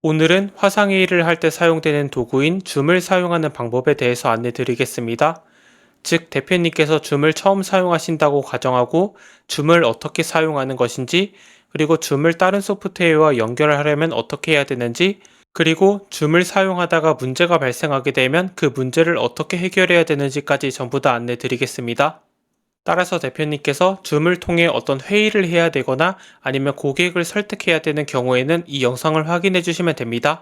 오늘은 화상회의를 할 때 사용되는 도구인 줌을 사용하는 방법에 대해서 안내 드리겠습니다. 즉, 대표님께서 줌을 처음 사용하신다고 가정하고 줌을 어떻게 사용하는 것인지, 그리고 줌을 다른 소프트웨어와 연결하려면 어떻게 해야 되는지, 그리고 줌을 사용하다가 문제가 발생하게 되면 그 문제를 어떻게 해결해야 되는지까지 전부 다 안내 드리겠습니다. 따라서 대표님께서 줌을 통해 어떤 회의를 해야 되거나 아니면 고객을 설득해야 되는 경우에는 이 영상을 확인해 주시면 됩니다.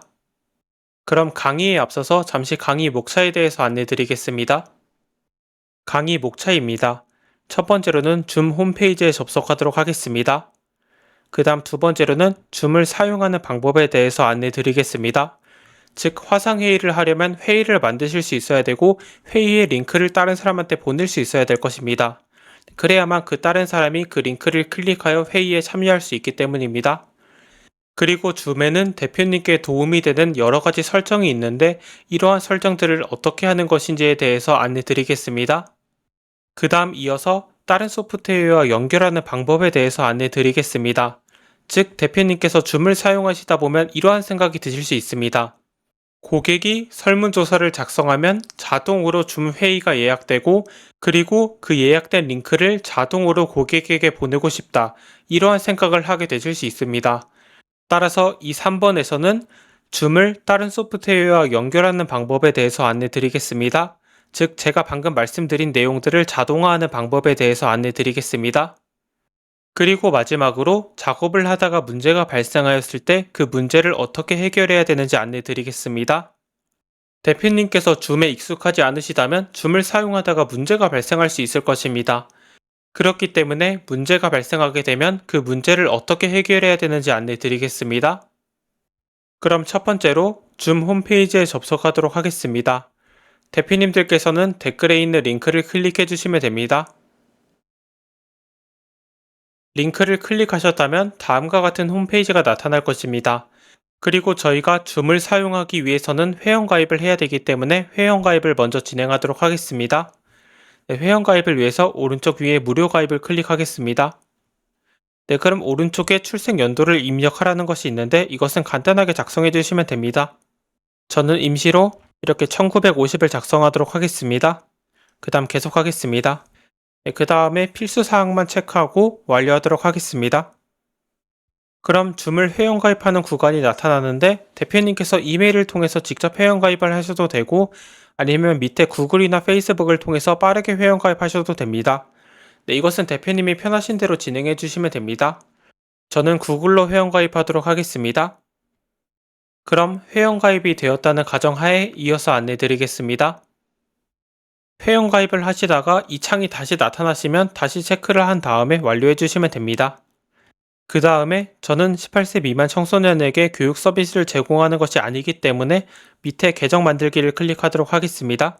그럼 강의에 앞서서 잠시 강의 목차에 대해서 안내 드리겠습니다. 강의 목차입니다. 첫 번째로는 줌 홈페이지에 접속하도록 하겠습니다. 그 다음 두 번째로는 줌을 사용하는 방법에 대해서 안내 드리겠습니다. 즉, 화상회의를 하려면 회의를 만드실 수 있어야 되고 회의의 링크를 다른 사람한테 보낼 수 있어야 될 것입니다. 그래야만 그 다른 사람이 그 링크를 클릭하여 회의에 참여할 수 있기 때문입니다. 그리고 줌에는 대표님께 도움이 되는 여러 가지 설정이 있는데 이러한 설정들을 어떻게 하는 것인지에 대해서 안내 드리겠습니다. 그 다음 이어서 다른 소프트웨어와 연결하는 방법에 대해서 안내 드리겠습니다. 즉, 대표님께서 줌을 사용하시다 보면 이러한 생각이 드실 수 있습니다. 고객이 설문조사를 작성하면 자동으로 줌 회의가 예약되고, 그리고 그 예약된 링크를 자동으로 고객에게 보내고 싶다. 이러한 생각을 하게 되실 수 있습니다. 따라서 이 3번에서는 줌을 다른 소프트웨어와 연결하는 방법에 대해서 안내 드리겠습니다. 즉, 제가 방금 말씀드린 내용들을 자동화하는 방법에 대해서 안내 드리겠습니다. 그리고 마지막으로 작업을 하다가 문제가 발생하였을 때 그 문제를 어떻게 해결해야 되는지 안내 드리겠습니다. 대표님께서 줌에 익숙하지 않으시다면 줌을 사용하다가 문제가 발생할 수 있을 것입니다. 그렇기 때문에 문제가 발생하게 되면 그 문제를 어떻게 해결해야 되는지 안내 드리겠습니다. 그럼 첫 번째로 줌 홈페이지에 접속하도록 하겠습니다. 대표님들께서는 댓글에 있는 링크를 클릭해 주시면 됩니다. 링크를 클릭하셨다면 다음과 같은 홈페이지가 나타날 것입니다. 그리고 저희가 줌을 사용하기 위해서는 회원가입을 해야 되기 때문에 회원가입을 먼저 진행하도록 하겠습니다. 네, 회원가입을 위해서 오른쪽 위에 무료가입을 클릭하겠습니다. 네, 그럼 오른쪽에 출생 연도를 입력하라는 것이 있는데 이것은 간단하게 작성해 주시면 됩니다. 저는 임시로 이렇게 1950을 작성하도록 하겠습니다. 그 다음 계속하겠습니다. 네, 그 다음에 필수사항만 체크하고 완료하도록 하겠습니다. 그럼 줌을 회원가입하는 구간이 나타나는데 대표님께서 이메일을 통해서 직접 회원가입을 하셔도 되고 아니면 밑에 구글이나 페이스북을 통해서 빠르게 회원가입하셔도 됩니다. 네, 이것은 대표님이 편하신 대로 진행해 주시면 됩니다. 저는 구글로 회원가입하도록 하겠습니다. 그럼 회원가입이 되었다는 가정하에 이어서 안내 드리겠습니다. 회원가입을 하시다가 이 창이 다시 나타나시면 다시 체크를 한 다음에 완료해 주시면 됩니다. 그 다음에 저는 18세 미만 청소년에게 교육 서비스를 제공하는 것이 아니기 때문에 밑에 계정 만들기를 클릭하도록 하겠습니다.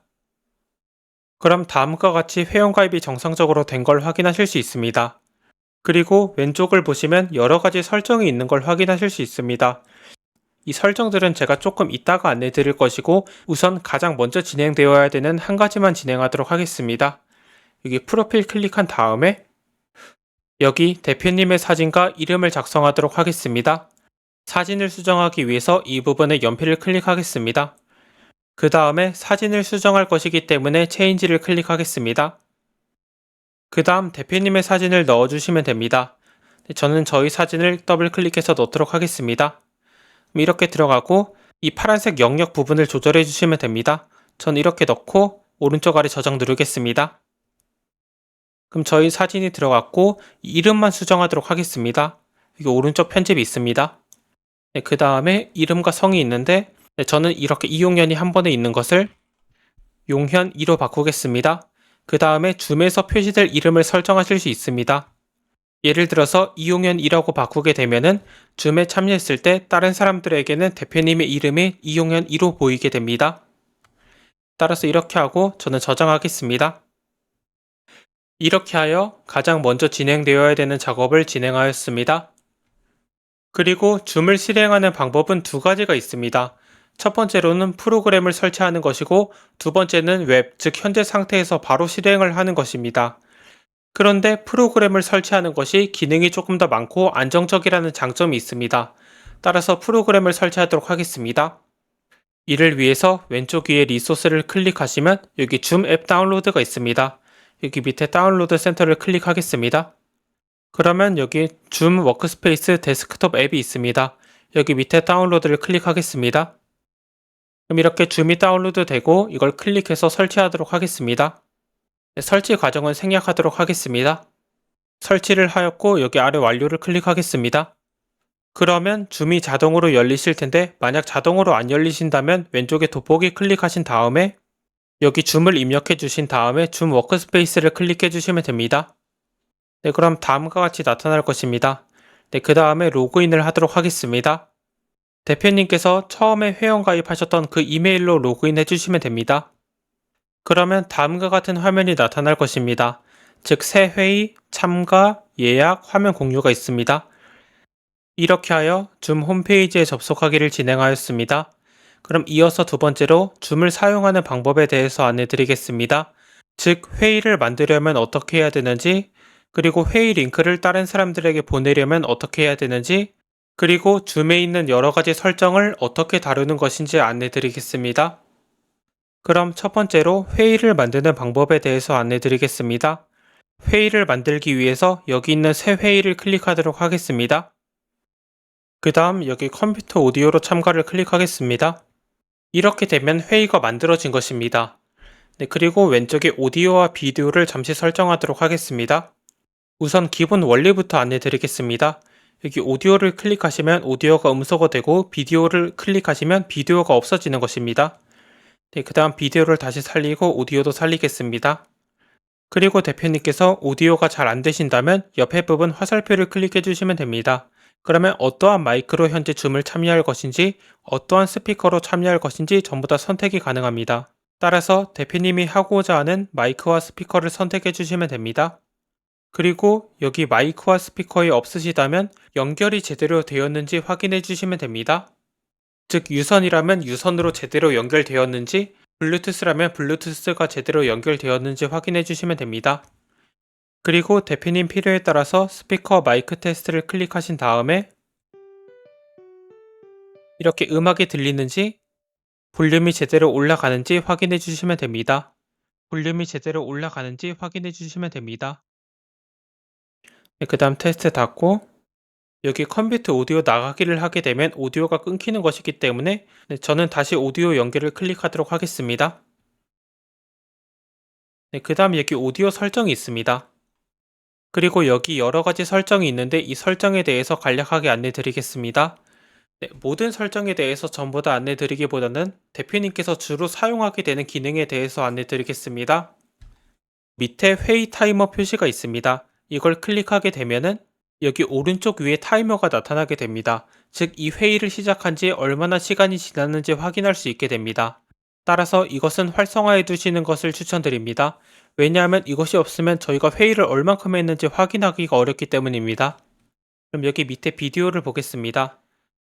그럼 다음과 같이 회원가입이 정상적으로 된 걸 확인하실 수 있습니다. 그리고 왼쪽을 보시면 여러 가지 설정이 있는 걸 확인하실 수 있습니다. 이 설정들은 제가 조금 이따가 안내 드릴 것이고 우선 가장 먼저 진행되어야 되는 한 가지만 진행하도록 하겠습니다. 여기 프로필 클릭한 다음에 여기 대표님의 사진과 이름을 작성하도록 하겠습니다. 사진을 수정하기 위해서 이 부분에 연필을 클릭하겠습니다. 그 다음에 사진을 수정할 것이기 때문에 체인지를 클릭하겠습니다. 그 다음 대표님의 사진을 넣어주시면 됩니다. 저는 저희 사진을 더블 클릭해서 넣도록 하겠습니다. 이렇게 들어가고 이 파란색 영역 부분을 조절해 주시면 됩니다. 전 이렇게 넣고 오른쪽 아래 저장 누르겠습니다. 그럼 저희 사진이 들어갔고 이름만 수정하도록 하겠습니다. 여기 오른쪽 편집이 있습니다. 네, 그 다음에 이름과 성이 있는데 저는 이렇게 이용현이 한 번에 있는 것을 용현2로 바꾸겠습니다. 그 다음에 줌에서 표시될 이름을 설정하실 수 있습니다. 예를 들어서 이용현2라고 바꾸게 되면은 줌에 참여했을 때 다른 사람들에게는 대표님의 이름이 이용현2로 보이게 됩니다. 따라서 이렇게 하고 저는 저장하겠습니다. 이렇게 하여 가장 먼저 진행되어야 되는 작업을 진행하였습니다. 그리고 줌을 실행하는 방법은 두 가지가 있습니다. 첫 번째로는 프로그램을 설치하는 것이고 두 번째는 웹, 즉 현재 상태에서 바로 실행을 하는 것입니다. 그런데 프로그램을 설치하는 것이 기능이 조금 더 많고 안정적이라는 장점이 있습니다. 따라서 프로그램을 설치하도록 하겠습니다. 이를 위해서 왼쪽 위에 리소스를 클릭하시면 여기 줌 앱 다운로드가 있습니다. 여기 밑에 다운로드 센터를 클릭하겠습니다. 그러면 여기 줌 워크스페이스 데스크톱 앱이 있습니다. 여기 밑에 다운로드를 클릭하겠습니다. 그럼 이렇게 줌이 다운로드 되고 이걸 클릭해서 설치하도록 하겠습니다. 네, 설치 과정은 생략하도록 하겠습니다. 설치를 하였고 여기 아래 완료를 클릭하겠습니다. 그러면 줌이 자동으로 열리실 텐데 만약 자동으로 안 열리신다면 왼쪽에 돋보기 클릭하신 다음에 여기 줌을 입력해 주신 다음에 줌 워크스페이스를 클릭해 주시면 됩니다. 네, 그럼 다음과 같이 나타날 것입니다. 네, 그 다음에 로그인을 하도록 하겠습니다. 대표님께서 처음에 회원가입하셨던 그 이메일로 로그인 해주시면 됩니다. 그러면 다음과 같은 화면이 나타날 것입니다. 즉, 새 회의, 참가, 예약, 화면 공유가 있습니다. 이렇게 하여 줌 홈페이지에 접속하기를 진행하였습니다. 그럼 이어서 두 번째로 줌을 사용하는 방법에 대해서 안내 드리겠습니다. 즉, 회의를 만들려면 어떻게 해야 되는지, 그리고 회의 링크를 다른 사람들에게 보내려면 어떻게 해야 되는지, 그리고 줌에 있는 여러 가지 설정을 어떻게 다루는 것인지 안내 드리겠습니다. 그럼 첫 번째로 회의를 만드는 방법에 대해서 안내 드리겠습니다. 회의를 만들기 위해서 여기 있는 새 회의를 클릭하도록 하겠습니다. 그 다음 여기 컴퓨터 오디오로 참가를 클릭하겠습니다. 이렇게 되면 회의가 만들어진 것입니다. 네, 그리고 왼쪽에 오디오와 비디오를 잠시 설정하도록 하겠습니다. 우선 기본 원리부터 안내 드리겠습니다. 여기 오디오를 클릭하시면 오디오가 음소거 되고 비디오를 클릭하시면 비디오가 없어지는 것입니다. 네, 그 다음 비디오를 다시 살리고 오디오도 살리겠습니다. 그리고 대표님께서 오디오가 잘 안 되신다면 옆에 부분 화살표를 클릭해 주시면 됩니다. 그러면 어떠한 마이크로 현재 줌을 참여할 것인지 어떠한 스피커로 참여할 것인지 전부 다 선택이 가능합니다. 따라서 대표님이 하고자 하는 마이크와 스피커를 선택해 주시면 됩니다. 그리고 여기 마이크와 스피커에 없으시다면 연결이 제대로 되었는지 확인해 주시면 됩니다. 즉 유선이라면 유선으로 제대로 연결되었는지, 블루투스라면 블루투스가 제대로 연결되었는지 확인해 주시면 됩니다. 그리고 대표님 필요에 따라서 스피커 마이크 테스트를 클릭하신 다음에 이렇게 음악이 들리는지, 볼륨이 제대로 올라가는지 확인해 주시면 됩니다. 볼륨이 제대로 올라가는지 확인해 주시면 됩니다. 네, 그 다음 테스트 닫고 여기 컴퓨터 오디오 나가기를 하게 되면 오디오가 끊기는 것이기 때문에 저는 다시 오디오 연결을 클릭하도록 하겠습니다. 네, 그 다음 여기 오디오 설정이 있습니다. 그리고 여기 여러 가지 설정이 있는데 이 설정에 대해서 간략하게 안내 드리겠습니다. 네, 모든 설정에 대해서 전부 다 안내 드리기보다는 대표님께서 주로 사용하게 되는 기능에 대해서 안내 드리겠습니다. 밑에 회의 타이머 표시가 있습니다. 이걸 클릭하게 되면은 여기 오른쪽 위에 타이머가 나타나게 됩니다. 즉, 이 회의를 시작한 지 얼마나 시간이 지났는지 확인할 수 있게 됩니다. 따라서 이것은 활성화해 두시는 것을 추천드립니다. 왜냐하면 이것이 없으면 저희가 회의를 얼만큼 했는지 확인하기가 어렵기 때문입니다. 그럼 여기 밑에 비디오를 보겠습니다.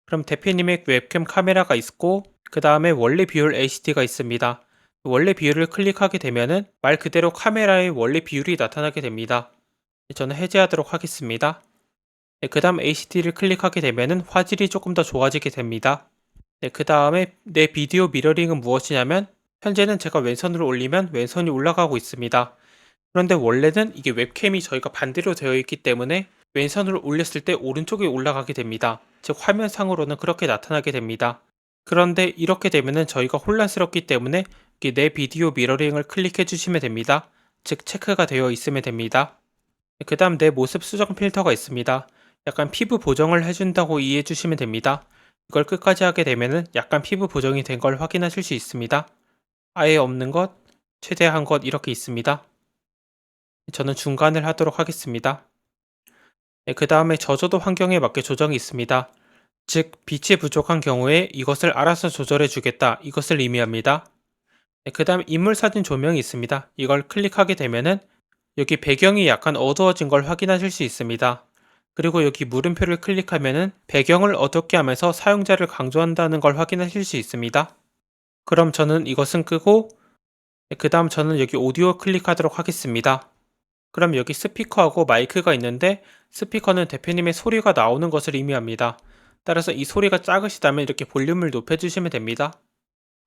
그럼 대표님의 웹캠 카메라가 있고 그 다음에 원래 비율 HD가 있습니다. 원래 비율을 클릭하게 되면은 말 그대로 카메라의 원래 비율이 나타나게 됩니다. 저는 해제하도록 하겠습니다. 네, 그 다음 HD를 클릭하게 되면은 화질이 조금 더 좋아지게 됩니다. 네, 그 다음에 내 비디오 미러링은 무엇이냐면 현재는 제가 왼손으로 올리면 왼손이 올라가고 있습니다. 그런데 원래는 이게 웹캠이 저희가 반대로 되어 있기 때문에 왼손으로 올렸을 때 오른쪽에 올라가게 됩니다. 즉 화면상으로는 그렇게 나타나게 됩니다. 그런데 이렇게 되면은 저희가 혼란스럽기 때문에 내 비디오 미러링을 클릭해 주시면 됩니다. 즉 체크가 되어 있으면 됩니다. 그 다음 내 모습 수정 필터가 있습니다. 약간 피부 보정을 해준다고 이해해 주시면 됩니다. 이걸 끝까지 하게 되면은 약간 피부 보정이 된 걸 확인하실 수 있습니다. 아예 없는 것, 최대한 것 이렇게 있습니다. 저는 중간을 하도록 하겠습니다. 네, 그 다음에 저조도 환경에 맞게 조정이 있습니다. 즉 빛이 부족한 경우에 이것을 알아서 조절해 주겠다 이것을 의미합니다. 네, 그 다음 인물 사진 조명이 있습니다. 이걸 클릭하게 되면은 여기 배경이 약간 어두워진 걸 확인하실 수 있습니다. 그리고 여기 물음표를 클릭하면은 배경을 어둡게 하면서 사용자를 강조한다는 걸 확인하실 수 있습니다. 그럼 저는 이것은 끄고 그 다음 저는 여기 오디오 클릭하도록 하겠습니다. 그럼 여기 스피커하고 마이크가 있는데 스피커는 대표님의 소리가 나오는 것을 의미합니다. 따라서 이 소리가 작으시다면 이렇게 볼륨을 높여주시면 됩니다.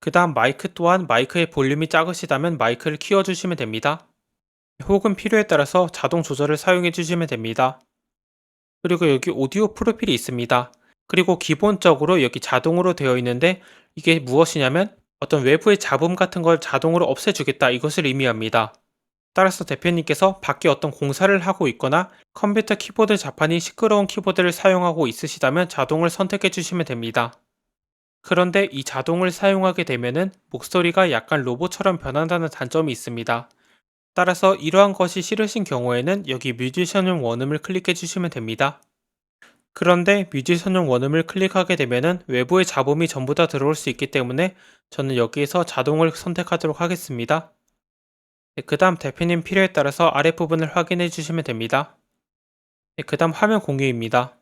그 다음 마이크 또한 마이크의 볼륨이 작으시다면 마이크를 키워주시면 됩니다. 혹은 필요에 따라서 자동 조절을 사용해 주시면 됩니다. 그리고 여기 오디오 프로필이 있습니다. 그리고 기본적으로 여기 자동으로 되어 있는데 이게 무엇이냐면 어떤 외부의 잡음 같은 걸 자동으로 없애주겠다 이것을 의미합니다. 따라서 대표님께서 밖에 어떤 공사를 하고 있거나 컴퓨터 키보드 자판이 시끄러운 키보드를 사용하고 있으시다면 자동을 선택해 주시면 됩니다. 그런데 이 자동을 사용하게 되면은 목소리가 약간 로봇처럼 변한다는 단점이 있습니다. 따라서 이러한 것이 싫으신 경우에는 여기 뮤지션용 원음을 클릭해 주시면 됩니다. 그런데 뮤지션용 원음을 클릭하게 되면은 외부의 잡음이 전부 다 들어올 수 있기 때문에 저는 여기에서 자동을 선택하도록 하겠습니다. 그 다음 대표님 필요에 따라서 아랫부분을 확인해 주시면 됩니다. 그 다음 화면 공유입니다.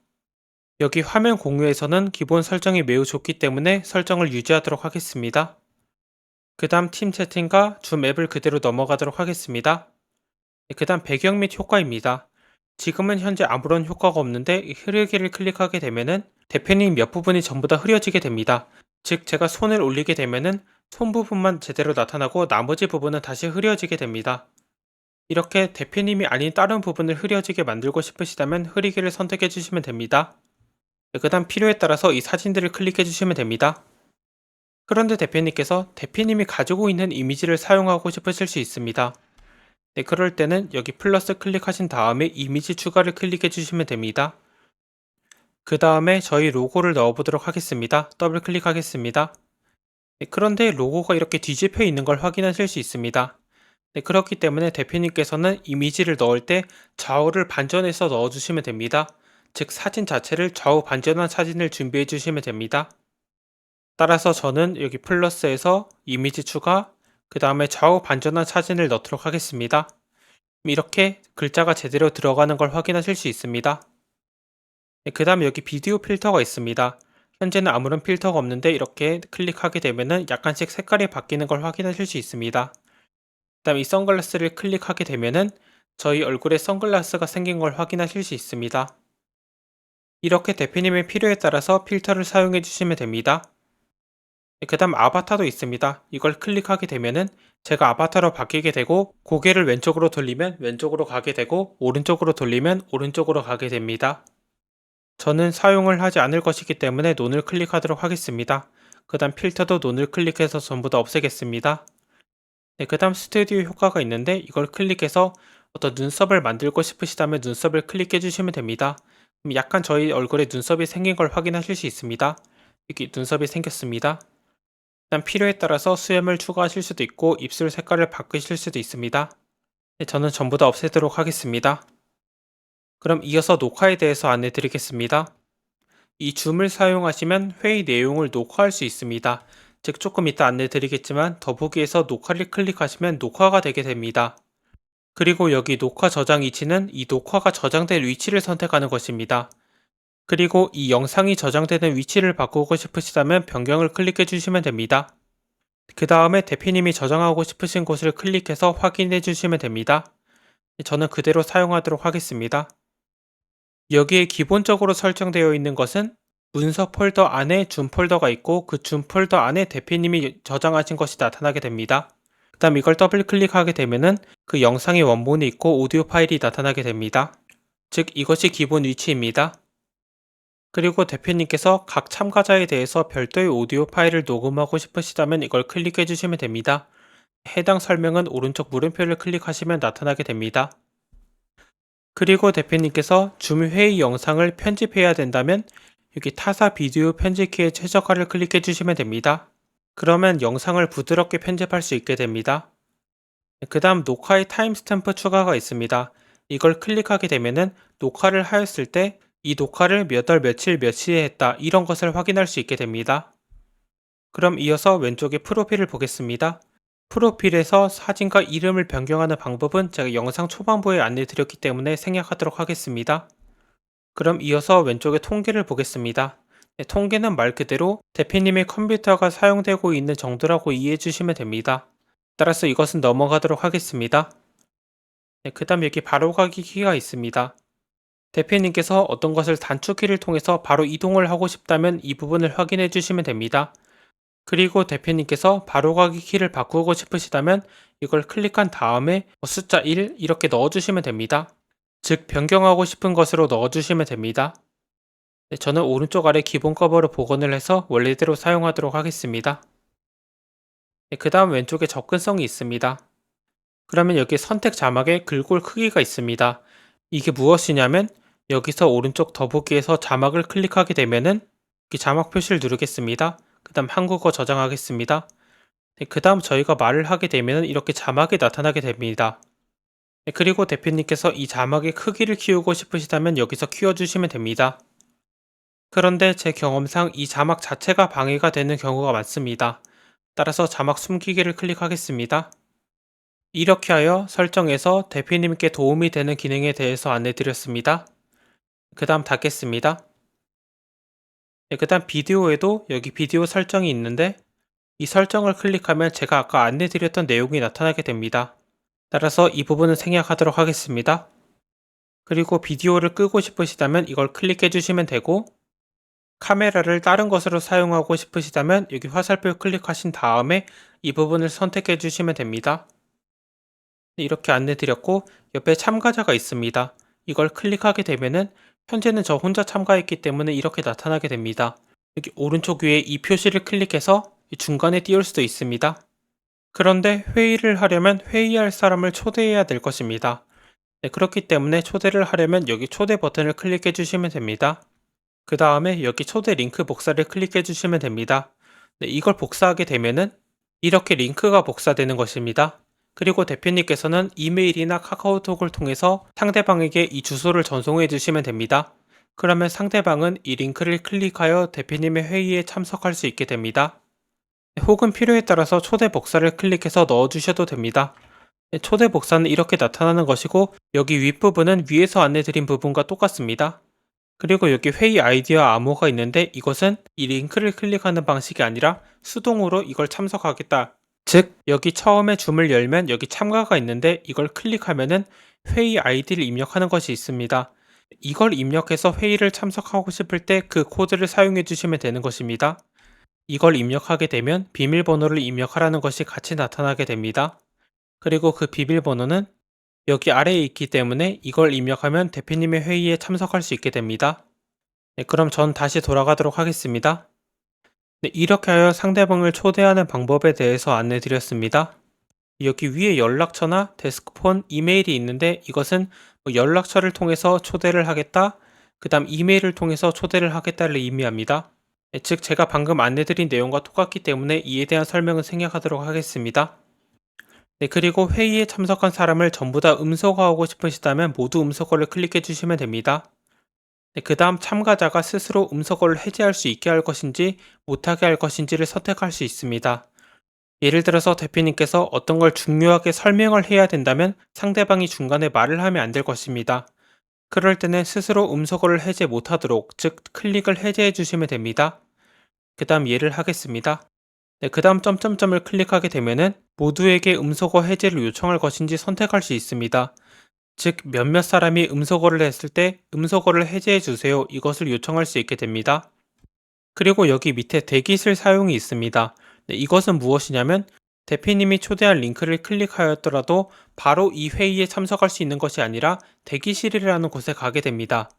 여기 화면 공유에서는 기본 설정이 매우 좋기 때문에 설정을 유지하도록 하겠습니다. 그 다음 팀 채팅과 줌 앱을 그대로 넘어가도록 하겠습니다. 그 다음 배경 및 효과입니다. 지금은 현재 아무런 효과가 없는데 이 흐르기를 클릭하게 되면은 대표님 몇 부분이 전부 다 흐려지게 됩니다. 즉 제가 손을 올리게 되면은 손 부분만 제대로 나타나고 나머지 부분은 다시 흐려지게 됩니다. 이렇게 대표님이 아닌 다른 부분을 흐려지게 만들고 싶으시다면 흐리기를 선택해 주시면 됩니다. 그 다음 필요에 따라서 이 사진들을 클릭해 주시면 됩니다. 그런데 대표님께서 대표님이 가지고 있는 이미지를 사용하고 싶으실 수 있습니다. 네, 그럴 때는 여기 플러스 클릭하신 다음에 이미지 추가를 클릭해 주시면 됩니다. 그 다음에 저희 로고를 넣어보도록 하겠습니다. 더블 클릭하겠습니다. 네, 그런데 로고가 이렇게 뒤집혀 있는 걸 확인하실 수 있습니다. 네, 그렇기 때문에 대표님께서는 이미지를 넣을 때 좌우를 반전해서 넣어주시면 됩니다. 즉 사진 자체를 좌우 반전한 사진을 준비해 주시면 됩니다. 따라서 저는 여기 플러스에서 이미지 추가, 그 다음에 좌우 반전한 사진을 넣도록 하겠습니다. 이렇게 글자가 제대로 들어가는 걸 확인하실 수 있습니다. 그 다음에 여기 비디오 필터가 있습니다. 현재는 아무런 필터가 없는데 이렇게 클릭하게 되면은 약간씩 색깔이 바뀌는 걸 확인하실 수 있습니다. 그 다음 이 선글라스를 클릭하게 되면은 저희 얼굴에 선글라스가 생긴 걸 확인하실 수 있습니다. 이렇게 대표님의 필요에 따라서 필터를 사용해 주시면 됩니다. 그 다음 아바타도 있습니다. 이걸 클릭하게 되면은 제가 아바타로 바뀌게 되고 고개를 왼쪽으로 돌리면 왼쪽으로 가게 되고 오른쪽으로 돌리면 오른쪽으로 가게 됩니다. 저는 사용을 하지 않을 것이기 때문에 논을 클릭하도록 하겠습니다. 그 다음 필터도 논을 클릭해서 전부 다 없애겠습니다. 네, 그 다음 스튜디오 효과가 있는데 이걸 클릭해서 어떤 눈썹을 만들고 싶으시다면 눈썹을 클릭해 주시면 됩니다. 그럼 약간 저희 얼굴에 눈썹이 생긴 걸 확인하실 수 있습니다. 이렇게 눈썹이 생겼습니다. 일단 필요에 따라서 수염을 추가하실 수도 있고 입술 색깔을 바꾸실 수도 있습니다. 네, 저는 전부 다 없애도록 하겠습니다. 그럼 이어서 녹화에 대해서 안내 드리겠습니다. 이 줌을 사용하시면 회의 내용을 녹화할 수 있습니다. 즉 조금 이따 안내 드리겠지만 더보기에서 녹화를 클릭하시면 녹화가 되게 됩니다. 그리고 여기 녹화 저장 위치는 이 녹화가 저장될 위치를 선택하는 것입니다. 그리고 이 영상이 저장되는 위치를 바꾸고 싶으시다면 변경을 클릭해 주시면 됩니다. 그 다음에 대표님이 저장하고 싶으신 곳을 클릭해서 확인해 주시면 됩니다. 저는 그대로 사용하도록 하겠습니다. 여기에 기본적으로 설정되어 있는 것은 문서 폴더 안에 줌 폴더가 있고 그 줌 폴더 안에 대표님이 저장하신 것이 나타나게 됩니다. 그 다음 이걸 더블 클릭하게 되면은 그 영상의 원본이 있고 오디오 파일이 나타나게 됩니다. 즉 이것이 기본 위치입니다. 그리고 대표님께서 각 참가자에 대해서 별도의 오디오 파일을 녹음하고 싶으시다면 이걸 클릭해 주시면 됩니다. 해당 설명은 오른쪽 물음표를 클릭하시면 나타나게 됩니다. 그리고 대표님께서 줌 회의 영상을 편집해야 된다면 여기 타사 비디오 편집키의 최적화를 클릭해 주시면 됩니다. 그러면 영상을 부드럽게 편집할 수 있게 됩니다. 그 다음 녹화의 타임스탬프 추가가 있습니다. 이걸 클릭하게 되면은 녹화를 하였을 때 이 녹화를 몇 월 며칠 몇 시에 했다 이런 것을 확인할 수 있게 됩니다. 그럼 이어서 왼쪽에 프로필을 보겠습니다. 프로필에서 사진과 이름을 변경하는 방법은 제가 영상 초반부에 안내 드렸기 때문에 생략하도록 하겠습니다. 그럼 이어서 왼쪽에 통계를 보겠습니다. 네, 통계는 말 그대로 대표님의 컴퓨터가 사용되고 있는 정도라고 이해해 주시면 됩니다. 따라서 이것은 넘어가도록 하겠습니다. 네, 그 다음 여기 바로가기 키가 있습니다. 대표님께서 어떤 것을 단축키를 통해서 바로 이동을 하고 싶다면 이 부분을 확인해 주시면 됩니다. 그리고 대표님께서 바로 가기 키를 바꾸고 싶으시다면 이걸 클릭한 다음에 숫자 1 이렇게 넣어주시면 됩니다. 즉 변경하고 싶은 것으로 넣어주시면 됩니다. 네, 저는 오른쪽 아래 기본 커버로 복원을 해서 원래대로 사용하도록 하겠습니다. 네, 그 다음 왼쪽에 접근성이 있습니다. 그러면 여기 선택 자막에 글꼴 크기가 있습니다. 이게 무엇이냐면 여기서 오른쪽 더보기에서 자막을 클릭하게 되면은 이 자막 표시를 누르겠습니다. 그 다음 한국어 저장하겠습니다. 네, 그 다음 저희가 말을 하게 되면 이렇게 자막이 나타나게 됩니다. 네, 그리고 대표님께서 이 자막의 크기를 키우고 싶으시다면 여기서 키워주시면 됩니다. 그런데 제 경험상 이 자막 자체가 방해가 되는 경우가 많습니다. 따라서 자막 숨기기를 클릭하겠습니다. 이렇게 하여 설정에서 대표님께 도움이 되는 기능에 대해서 안내드렸습니다. 그 다음 닫겠습니다. 네, 그 다음 비디오에도 여기 비디오 설정이 있는데 이 설정을 클릭하면 제가 아까 안내드렸던 내용이 나타나게 됩니다. 따라서 이 부분은 생략하도록 하겠습니다. 그리고 비디오를 끄고 싶으시다면 이걸 클릭해 주시면 되고 카메라를 다른 것으로 사용하고 싶으시다면 여기 화살표 클릭하신 다음에 이 부분을 선택해 주시면 됩니다. 이렇게 안내 드렸고 옆에 참가자가 있습니다. 이걸 클릭하게 되면은 현재는 저 혼자 참가했기 때문에 이렇게 나타나게 됩니다. 여기 오른쪽 위에 이 표시를 클릭해서 중간에 띄울 수도 있습니다. 그런데 회의를 하려면 회의할 사람을 초대해야 될 것입니다. 네, 그렇기 때문에 초대를 하려면 여기 초대 버튼을 클릭해 주시면 됩니다. 그 다음에 여기 초대 링크 복사를 클릭해 주시면 됩니다. 네, 이걸 복사하게 되면은 이렇게 링크가 복사되는 것입니다. 그리고 대표님께서는 이메일이나 카카오톡을 통해서 상대방에게 이 주소를 전송해 주시면 됩니다. 그러면 상대방은 이 링크를 클릭하여 대표님의 회의에 참석할 수 있게 됩니다. 혹은 필요에 따라서 초대 복사를 클릭해서 넣어 주셔도 됩니다. 초대 복사는 이렇게 나타나는 것이고 여기 윗부분은 위에서 안내드린 부분과 똑같습니다. 그리고 여기 회의 아이디와 암호가 있는데 이것은 이 링크를 클릭하는 방식이 아니라 수동으로 이걸 참석하겠다. 즉 여기 처음에 줌을 열면 여기 참가가 있는데 이걸 클릭하면은 회의 아이디를 입력하는 것이 있습니다. 이걸 입력해서 회의를 참석하고 싶을 때 그 코드를 사용해 주시면 되는 것입니다. 이걸 입력하게 되면 비밀번호를 입력하라는 것이 같이 나타나게 됩니다. 그리고 그 비밀번호는 여기 아래에 있기 때문에 이걸 입력하면 대표님의 회의에 참석할 수 있게 됩니다. 네, 그럼 전 다시 돌아가도록 하겠습니다. 네, 이렇게 하여 상대방을 초대하는 방법에 대해서 안내 드렸습니다. 여기 위에 연락처나 데스크폰, 이메일이 있는데 이것은 연락처를 통해서 초대를 하겠다, 그 다음 이메일을 통해서 초대를 하겠다를 의미합니다. 네, 즉 제가 방금 안내드린 내용과 똑같기 때문에 이에 대한 설명은 생략하도록 하겠습니다. 네, 그리고 회의에 참석한 사람을 전부 다 음소거하고 싶으시다면 모두 음소거를 클릭해 주시면 됩니다. 네, 그 다음 참가자가 스스로 음소거를 해제할 수 있게 할 것인지 못하게 할 것인지를 선택할 수 있습니다. 예를 들어서 대표님께서 어떤 걸 중요하게 설명을 해야 된다면 상대방이 중간에 말을 하면 안 될 것입니다. 그럴 때는 스스로 음소거를 해제 못하도록, 즉 클릭을 해제해 주시면 됩니다. 그 다음 예를 하겠습니다. 네, 그 다음 점점점을 클릭하게 되면은 모두에게 음소거 해제를 요청할 것인지 선택할 수 있습니다. 즉 몇몇 사람이 음소거를 했을 때 음소거를 해제해 주세요 이것을 요청할 수 있게 됩니다. 그리고 여기 밑에 대기실 사용이 있습니다. 네, 이것은 무엇이냐면 대표님이 초대한 링크를 클릭하였더라도 바로 이 회의에 참석할 수 있는 것이 아니라 대기실이라는 곳에 가게 됩니다.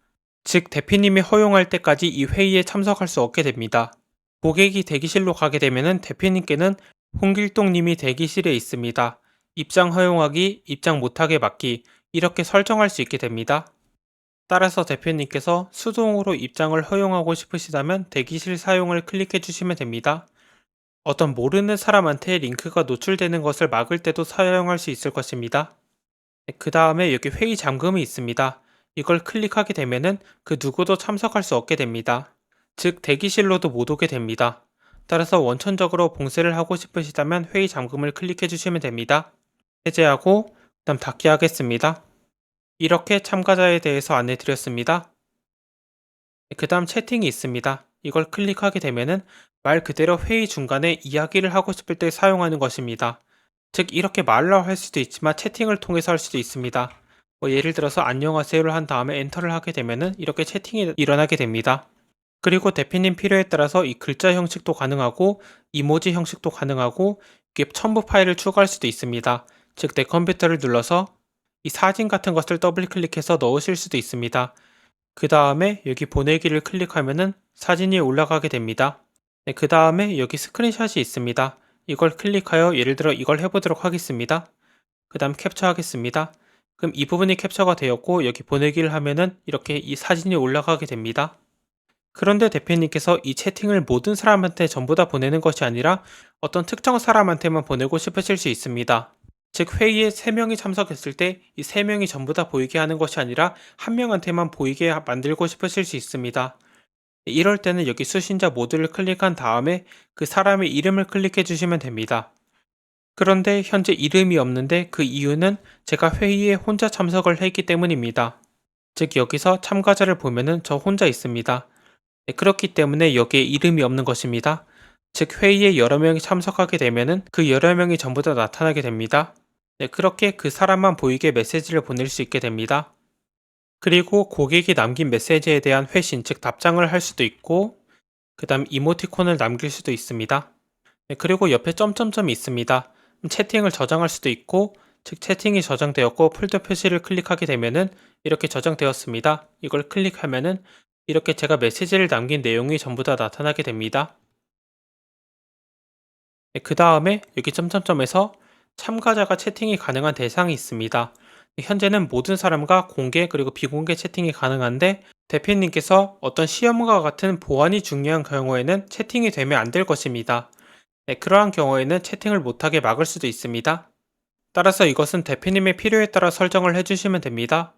즉 대표님이 허용할 때까지 이 회의에 참석할 수 없게 됩니다. 고객이 대기실로 가게 되면 대표님께는 홍길동님이 대기실에 있습니다. 입장 허용하기, 입장 못하게 막기 이렇게 설정할 수 있게 됩니다. 따라서 대표님께서 수동으로 입장을 허용하고 싶으시다면 대기실 사용을 클릭해 주시면 됩니다. 어떤 모르는 사람한테 링크가 노출되는 것을 막을 때도 사용할 수 있을 것입니다. 그 다음에 여기 회의 잠금이 있습니다. 이걸 클릭하게 되면은 그 누구도 참석할 수 없게 됩니다. 즉 대기실로도 못 오게 됩니다. 따라서 원천적으로 봉쇄를 하고 싶으시다면 회의 잠금을 클릭해 주시면 됩니다. 해제하고 그다음 닫기 하겠습니다. 이렇게 참가자에 대해서 안내 드렸습니다. 그 다음 채팅이 있습니다. 이걸 클릭하게 되면은 말 그대로 회의 중간에 이야기를 하고 싶을 때 사용하는 것입니다. 즉 이렇게 말로 할 수도 있지만 채팅을 통해서 할 수도 있습니다. 예를 들어서 안녕하세요를 한 다음에 엔터를 하게 되면은 이렇게 채팅이 일어나게 됩니다. 그리고 대표님 필요에 따라서 이 글자 형식도 가능하고 이모지 형식도 가능하고 이게 첨부 파일을 추가할 수도 있습니다. 즉 내 컴퓨터를 눌러서 이 사진 같은 것을 더블 클릭해서 넣으실 수도 있습니다. 그 다음에 여기 보내기를 클릭하면은 사진이 올라가게 됩니다. 네, 그 다음에 여기 스크린샷이 있습니다. 이걸 클릭하여 예를 들어 이걸 해보도록 하겠습니다. 그 다음 캡처하겠습니다. 그럼 이 부분이 캡처가 되었고 여기 보내기를 하면은 이렇게 이 사진이 올라가게 됩니다. 그런데 대표님께서 이 채팅을 모든 사람한테 전부 다 보내는 것이 아니라 어떤 특정 사람한테만 보내고 싶으실 수 있습니다. 즉 회의에 3명이 참석했을 때 이 3명이 전부 다 보이게 하는 것이 아니라 한 명한테만 보이게 만들고 싶으실 수 있습니다. 이럴 때는 여기 수신자 모두를 클릭한 다음에 그 사람의 이름을 클릭해 주시면 됩니다. 그런데 현재 이름이 없는데 그 이유는 제가 회의에 혼자 참석을 했기 때문입니다. 즉 여기서 참가자를 보면은 저 혼자 있습니다. 네, 그렇기 때문에 여기에 이름이 없는 것입니다. 즉 회의에 여러 명이 참석하게 되면은 그 여러 명이 전부 다 나타나게 됩니다. 네, 그렇게 그 사람만 보이게 메시지를 보낼 수 있게 됩니다. 그리고 고객이 남긴 메시지에 대한 회신, 즉 답장을 할 수도 있고 그 다음 이모티콘을 남길 수도 있습니다. 네, 그리고 옆에 점점점이 있습니다. 채팅을 저장할 수도 있고 즉 채팅이 저장되었고 폴더 표시를 클릭하게 되면은 이렇게 저장되었습니다. 이걸 클릭하면은 이렇게 제가 메시지를 남긴 내용이 전부 다 나타나게 됩니다. 네, 그 다음에 여기 점점점에서 참가자가 채팅이 가능한 대상이 있습니다. 네, 현재는 모든 사람과 공개 그리고 비공개 채팅이 가능한데 대표님께서 어떤 시험과 같은 보안이 중요한 경우에는 채팅이 되면 안 될 것입니다. 네, 그러한 경우에는 채팅을 못하게 막을 수도 있습니다. 따라서 이것은 대표님의 필요에 따라 설정을 해주시면 됩니다.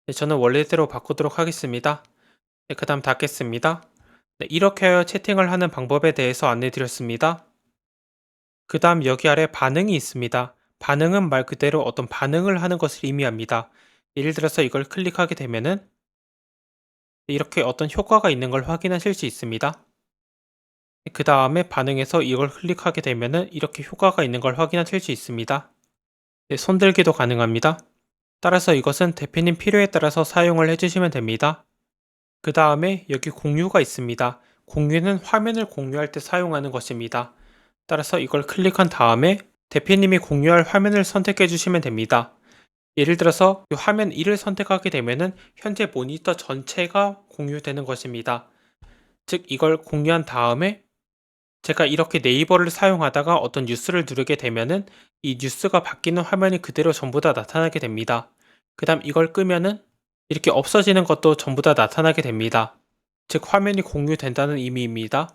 네, 저는 원래대로 바꾸도록 하겠습니다. 네, 그 다음 닫겠습니다. 네, 이렇게 하여 채팅을 하는 방법에 대해서 안내 드렸습니다. 그 다음 여기 아래 반응이 있습니다. 반응은 말 그대로 어떤 반응을 하는 것을 의미합니다. 예를 들어서 이걸 클릭하게 되면은 이렇게 어떤 효과가 있는 걸 확인하실 수 있습니다. 그 다음에 반응에서 이걸 클릭하게 되면은 이렇게 효과가 있는 걸 확인하실 수 있습니다. 네, 손들기도 가능합니다. 따라서 이것은 대표님 필요에 따라서 사용을 해주시면 됩니다. 그 다음에 여기 공유가 있습니다. 공유는 화면을 공유할 때 사용하는 것입니다. 따라서 이걸 클릭한 다음에 대표님이 공유할 화면을 선택해 주시면 됩니다. 예를 들어서 이 화면 1을 선택하게 되면은 현재 모니터 전체가 공유되는 것입니다. 즉 이걸 공유한 다음에 제가 이렇게 네이버를 사용하다가 어떤 뉴스를 누르게 되면은 이 뉴스가 바뀌는 화면이 그대로 전부 다 나타나게 됩니다. 그 다음 이걸 끄면은 이렇게 없어지는 것도 전부 다 나타나게 됩니다. 즉 화면이 공유된다는 의미입니다.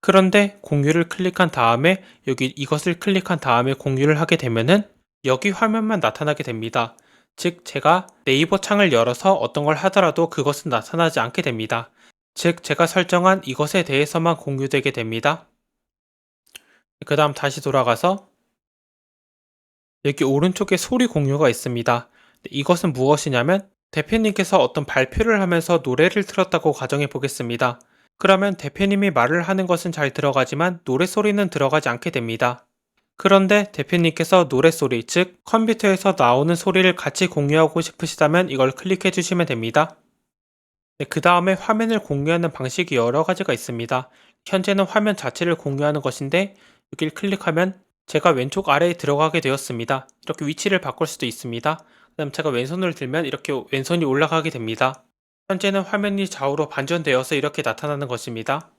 그런데 공유를 클릭한 다음에 여기 이것을 클릭한 다음에 공유를 하게 되면은 여기 화면만 나타나게 됩니다. 즉 제가 네이버 창을 열어서 어떤 걸 하더라도 그것은 나타나지 않게 됩니다. 즉 제가 설정한 이것에 대해서만 공유되게 됩니다. 그 다음 다시 돌아가서 여기 오른쪽에 소리 공유가 있습니다. 이것은 무엇이냐면 대표님께서 어떤 발표를 하면서 노래를 틀었다고 가정해 보겠습니다. 그러면 대표님이 말을 하는 것은 잘 들어가지만 노래소리는 들어가지 않게 됩니다. 그런데 대표님께서 노래소리, 즉 컴퓨터에서 나오는 소리를 같이 공유하고 싶으시다면 이걸 클릭해 주시면 됩니다. 네, 그 다음에 화면을 공유하는 방식이 여러 가지가 있습니다. 현재는 화면 자체를 공유하는 것인데 여기를 클릭하면 제가 왼쪽 아래에 들어가게 되었습니다. 이렇게 위치를 바꿀 수도 있습니다. 그 다음 제가 왼손을 들면 이렇게 왼손이 올라가게 됩니다. 현재는 화면이 좌우로 반전되어서 이렇게 나타나는 것입니다.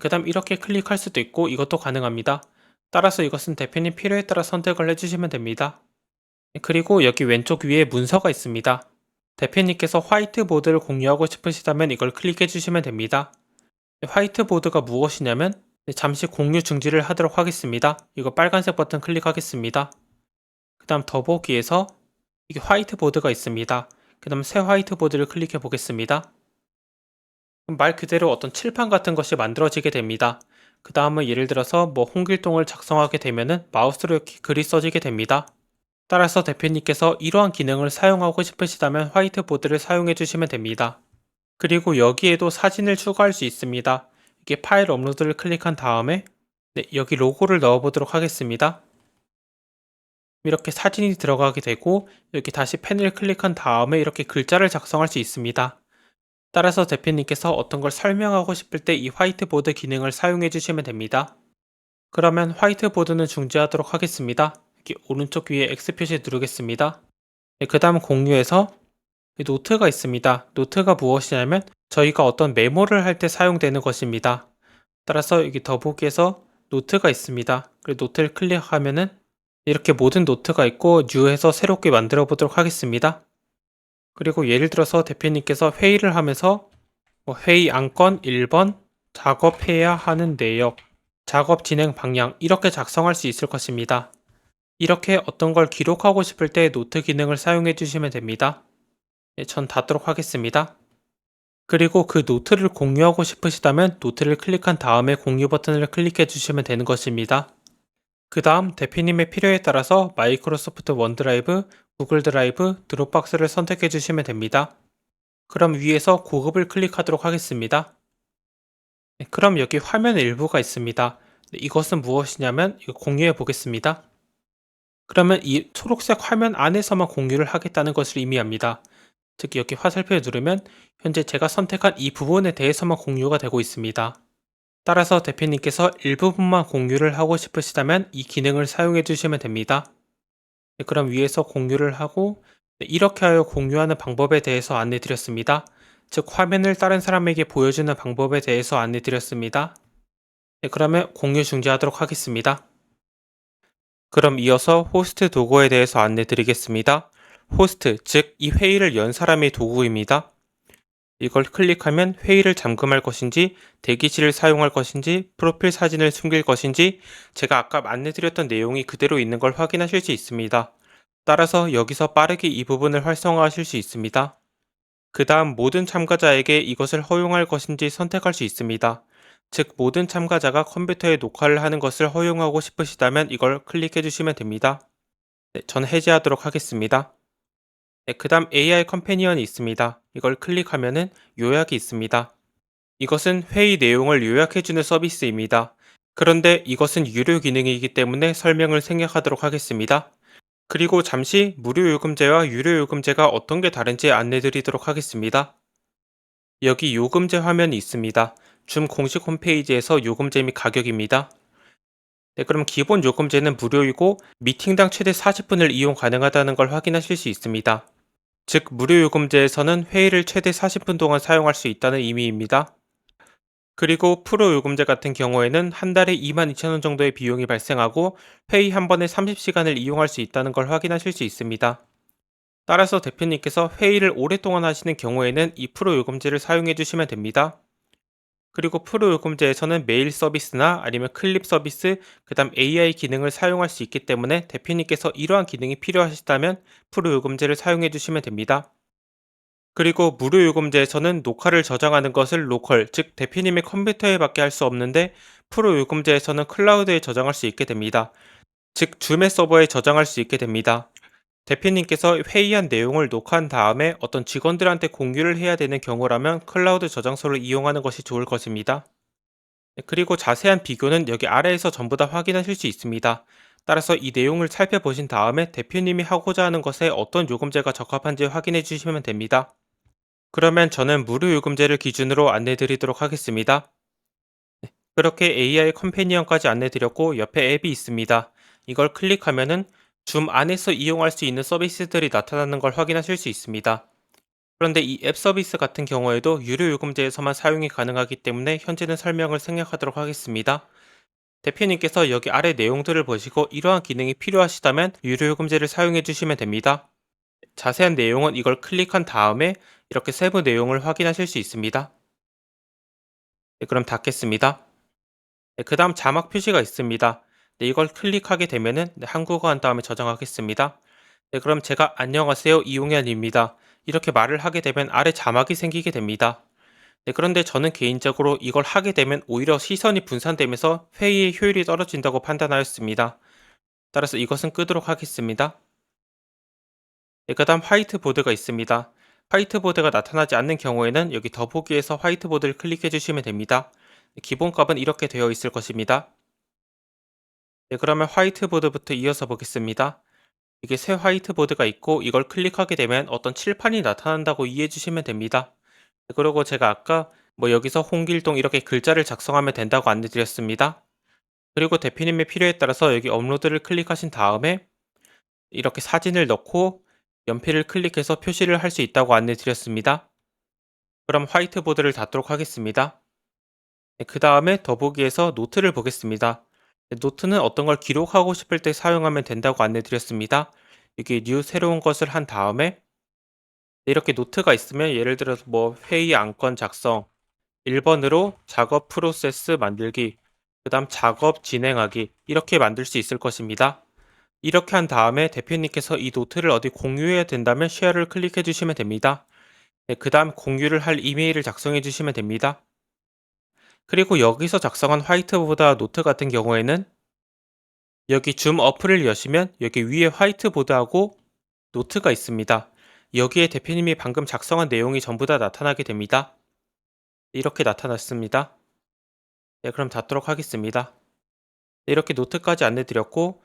그 다음 이렇게 클릭할 수도 있고 이것도 가능합니다. 따라서 이것은 대표님 필요에 따라 선택을 해주시면 됩니다. 그리고 여기 왼쪽 위에 문서가 있습니다. 대표님께서 화이트보드를 공유하고 싶으시다면 이걸 클릭해 주시면 됩니다. 화이트보드가 무엇이냐면 잠시 공유 중지를 하도록 하겠습니다. 이거 빨간색 버튼 클릭하겠습니다. 그 다음 더보기에서 이게 화이트보드가 있습니다. 그 다음 새 화이트보드를 클릭해 보겠습니다. 말 그대로 어떤 칠판 같은 것이 만들어지게 됩니다. 그 다음은 예를 들어서 홍길동을 작성하게 되면은 마우스로 이렇게 글이 써지게 됩니다. 따라서 대표님께서 이러한 기능을 사용하고 싶으시다면 화이트보드를 사용해 주시면 됩니다. 그리고 여기에도 사진을 추가할 수 있습니다. 이게 파일 업로드를 클릭한 다음에 여기 로고를 넣어 보도록 하겠습니다. 이렇게 사진이 들어가게 되고 여기 다시 펜을 클릭한 다음에 이렇게 글자를 작성할 수 있습니다. 따라서 대표님께서 어떤 걸 설명하고 싶을 때 이 화이트보드 기능을 사용해 주시면 됩니다. 그러면 화이트보드는 중지하도록 하겠습니다. 여기 오른쪽 위에 X 표시 누르겠습니다. 네, 그 다음 공유에서 노트가 있습니다. 노트가 무엇이냐면 저희가 어떤 메모를 할 때 사용되는 것입니다. 따라서 여기 더보기에서 노트가 있습니다. 그리고 노트를 클릭하면은 이렇게 모든 노트가 있고 뉴에서 새롭게 만들어 보도록 하겠습니다. 그리고 예를 들어서 대표님께서 회의를 하면서 회의 안건 1번 작업해야 하는 내역, 작업 진행 방향 이렇게 작성할 수 있을 것입니다. 이렇게 어떤 걸 기록하고 싶을 때 노트 기능을 사용해 주시면 됩니다. 네, 전 닫도록 하겠습니다. 그리고 그 노트를 공유하고 싶으시다면 노트를 클릭한 다음에 공유 버튼을 클릭해 주시면 되는 것입니다. 그 다음 대표님의 필요에 따라서 마이크로소프트 원드라이브, 구글 드라이브, 드롭박스를 선택해 주시면 됩니다. 그럼 위에서 고급을 클릭하도록 하겠습니다. 네, 그럼 여기 화면 일부가 있습니다. 네, 이것은 무엇이냐면 이거 공유해 보겠습니다. 그러면 이 초록색 화면 안에서만 공유를 하겠다는 것을 의미합니다. 즉 여기 화살표를 누르면 현재 제가 선택한 이 부분에 대해서만 공유가 되고 있습니다. 따라서 대표님께서 일부분만 공유를 하고 싶으시다면 이 기능을 사용해 주시면 됩니다. 네, 그럼 위에서 공유를 하고 이렇게 하여 공유하는 방법에 대해서 안내 드렸습니다. 즉 화면을 다른 사람에게 보여주는 방법에 대해서 안내 드렸습니다. 네, 그러면 공유 중지하도록 하겠습니다. 그럼 이어서 호스트 도구에 대해서 안내 드리겠습니다. 호스트, 즉 이 회의를 연 사람의 도구입니다. 이걸 클릭하면 회의를 잠금할 것인지, 대기실을 사용할 것인지, 프로필 사진을 숨길 것인지 제가 아까 안내드렸던 내용이 그대로 있는 걸 확인하실 수 있습니다. 따라서 여기서 빠르게 이 부분을 활성화하실 수 있습니다. 그 다음 모든 참가자에게 이것을 허용할 것인지 선택할 수 있습니다. 즉 모든 참가자가 컴퓨터에 녹화를 하는 것을 허용하고 싶으시다면 이걸 클릭해 주시면 됩니다. 네, 전 해제하도록 하겠습니다. 네, 그 다음 AI 컴패니언이 있습니다. 이걸 클릭하면은 요약이 있습니다. 이것은 회의 내용을 요약해주는 서비스입니다. 그런데 이것은 유료 기능이기 때문에 설명을 생략하도록 하겠습니다. 그리고 잠시 무료 요금제와 유료 요금제가 어떤 게 다른지 안내드리도록 하겠습니다. 여기 요금제 화면이 있습니다. 줌 공식 홈페이지에서 요금제 및 가격입니다. 네, 그럼 기본 요금제는 무료이고 미팅당 최대 40분을 이용 가능하다는 걸 확인하실 수 있습니다. 즉 무료 요금제에서는 회의를 최대 40분 동안 사용할 수 있다는 의미입니다. 그리고 프로 요금제 같은 경우에는 한 달에 22,000원 정도의 비용이 발생하고 회의 한 번에 30시간을 이용할 수 있다는 걸 확인하실 수 있습니다. 따라서 대표님께서 회의를 오랫동안 하시는 경우에는 이 프로 요금제를 사용해 주시면 됩니다. 그리고 프로 요금제에서는 메일 서비스나 아니면 클립 서비스, 그 다음 AI 기능을 사용할 수 있기 때문에 대표님께서 이러한 기능이 필요하시다면 프로 요금제를 사용해 주시면 됩니다. 그리고 무료 요금제에서는 녹화를 저장하는 것을 로컬, 즉 대표님의 컴퓨터에 밖에 할 수 없는데 프로 요금제에서는 클라우드에 저장할 수 있게 됩니다. 즉 줌의 서버에 저장할 수 있게 됩니다. 대표님께서 회의한 내용을 녹화한 다음에 어떤 직원들한테 공유를 해야 되는 경우라면 클라우드 저장소를 이용하는 것이 좋을 것입니다. 네, 그리고 자세한 비교는 여기 아래에서 전부 다 확인하실 수 있습니다. 따라서 이 내용을 살펴보신 다음에 대표님이 하고자 하는 것에 어떤 요금제가 적합한지 확인해 주시면 됩니다. 그러면 저는 무료 요금제를 기준으로 안내 드리도록 하겠습니다. 그렇게 AI 컴패니언까지 안내 드렸고 옆에 앱이 있습니다. 이걸 클릭하면은 줌 안에서 이용할 수 있는 서비스들이 나타나는 걸 확인하실 수 있습니다. 그런데 이 앱 서비스 같은 경우에도 유료 요금제에서만 사용이 가능하기 때문에 현재는 설명을 생략하도록 하겠습니다. 대표님께서 여기 아래 내용들을 보시고 이러한 기능이 필요하시다면 유료 요금제를 사용해 주시면 됩니다. 자세한 내용은 이걸 클릭한 다음에 이렇게 세부 내용을 확인하실 수 있습니다. 네, 그럼 닫겠습니다. 네, 그 다음 자막 표시가 있습니다. 네, 이걸 클릭하게 되면은 네, 한국어 한 다음에 저장하겠습니다. 네, 그럼 제가 안녕하세요 이용현입니다. 이렇게 말을 하게 되면 아래 자막이 생기게 됩니다. 네, 그런데 저는 개인적으로 이걸 하게 되면 오히려 시선이 분산되면서 회의의 효율이 떨어진다고 판단하였습니다. 따라서 이것은 끄도록 하겠습니다. 네, 그 다음 화이트보드가 있습니다. 화이트보드가 나타나지 않는 경우에는 여기 더보기에서 화이트보드를 클릭해 주시면 됩니다. 기본값은 이렇게 되어 있을 것입니다. 네, 그러면 화이트보드부터 이어서 보겠습니다. 이게 새 화이트보드가 있고 이걸 클릭하게 되면 어떤 칠판이 나타난다고 이해해 주시면 됩니다. 그리고 제가 아까 여기서 홍길동 이렇게 글자를 작성하면 된다고 안내드렸습니다. 그리고 대표님의 필요에 따라서 여기 업로드를 클릭하신 다음에 이렇게 사진을 넣고 연필을 클릭해서 표시를 할 수 있다고 안내드렸습니다. 그럼 화이트보드를 닫도록 하겠습니다. 그 다음에 더보기에서 노트를 보겠습니다. 노트는 어떤 걸 기록하고 싶을 때 사용하면 된다고 안내드렸습니다. 여기 뉴 새로운 것을 한 다음에 이렇게 노트가 있으면 예를 들어서 회의 안건 작성 1번으로 작업 프로세스 만들기, 그 다음 작업 진행하기 이렇게 만들 수 있을 것입니다. 이렇게 한 다음에 대표님께서 이 노트를 어디 공유해야 된다면 쉐어를 클릭해 주시면 됩니다. 그 다음 공유를 할 이메일을 작성해 주시면 됩니다. 그리고 여기서 작성한 화이트보드 노트 같은 경우에는 여기 줌 어플을 여시면 여기 위에 화이트보드하고 노트가 있습니다. 여기에 대표님이 방금 작성한 내용이 전부 다 나타나게 됩니다. 이렇게 나타났습니다. 네, 그럼 닫도록 하겠습니다. 네, 이렇게 노트까지 안내드렸고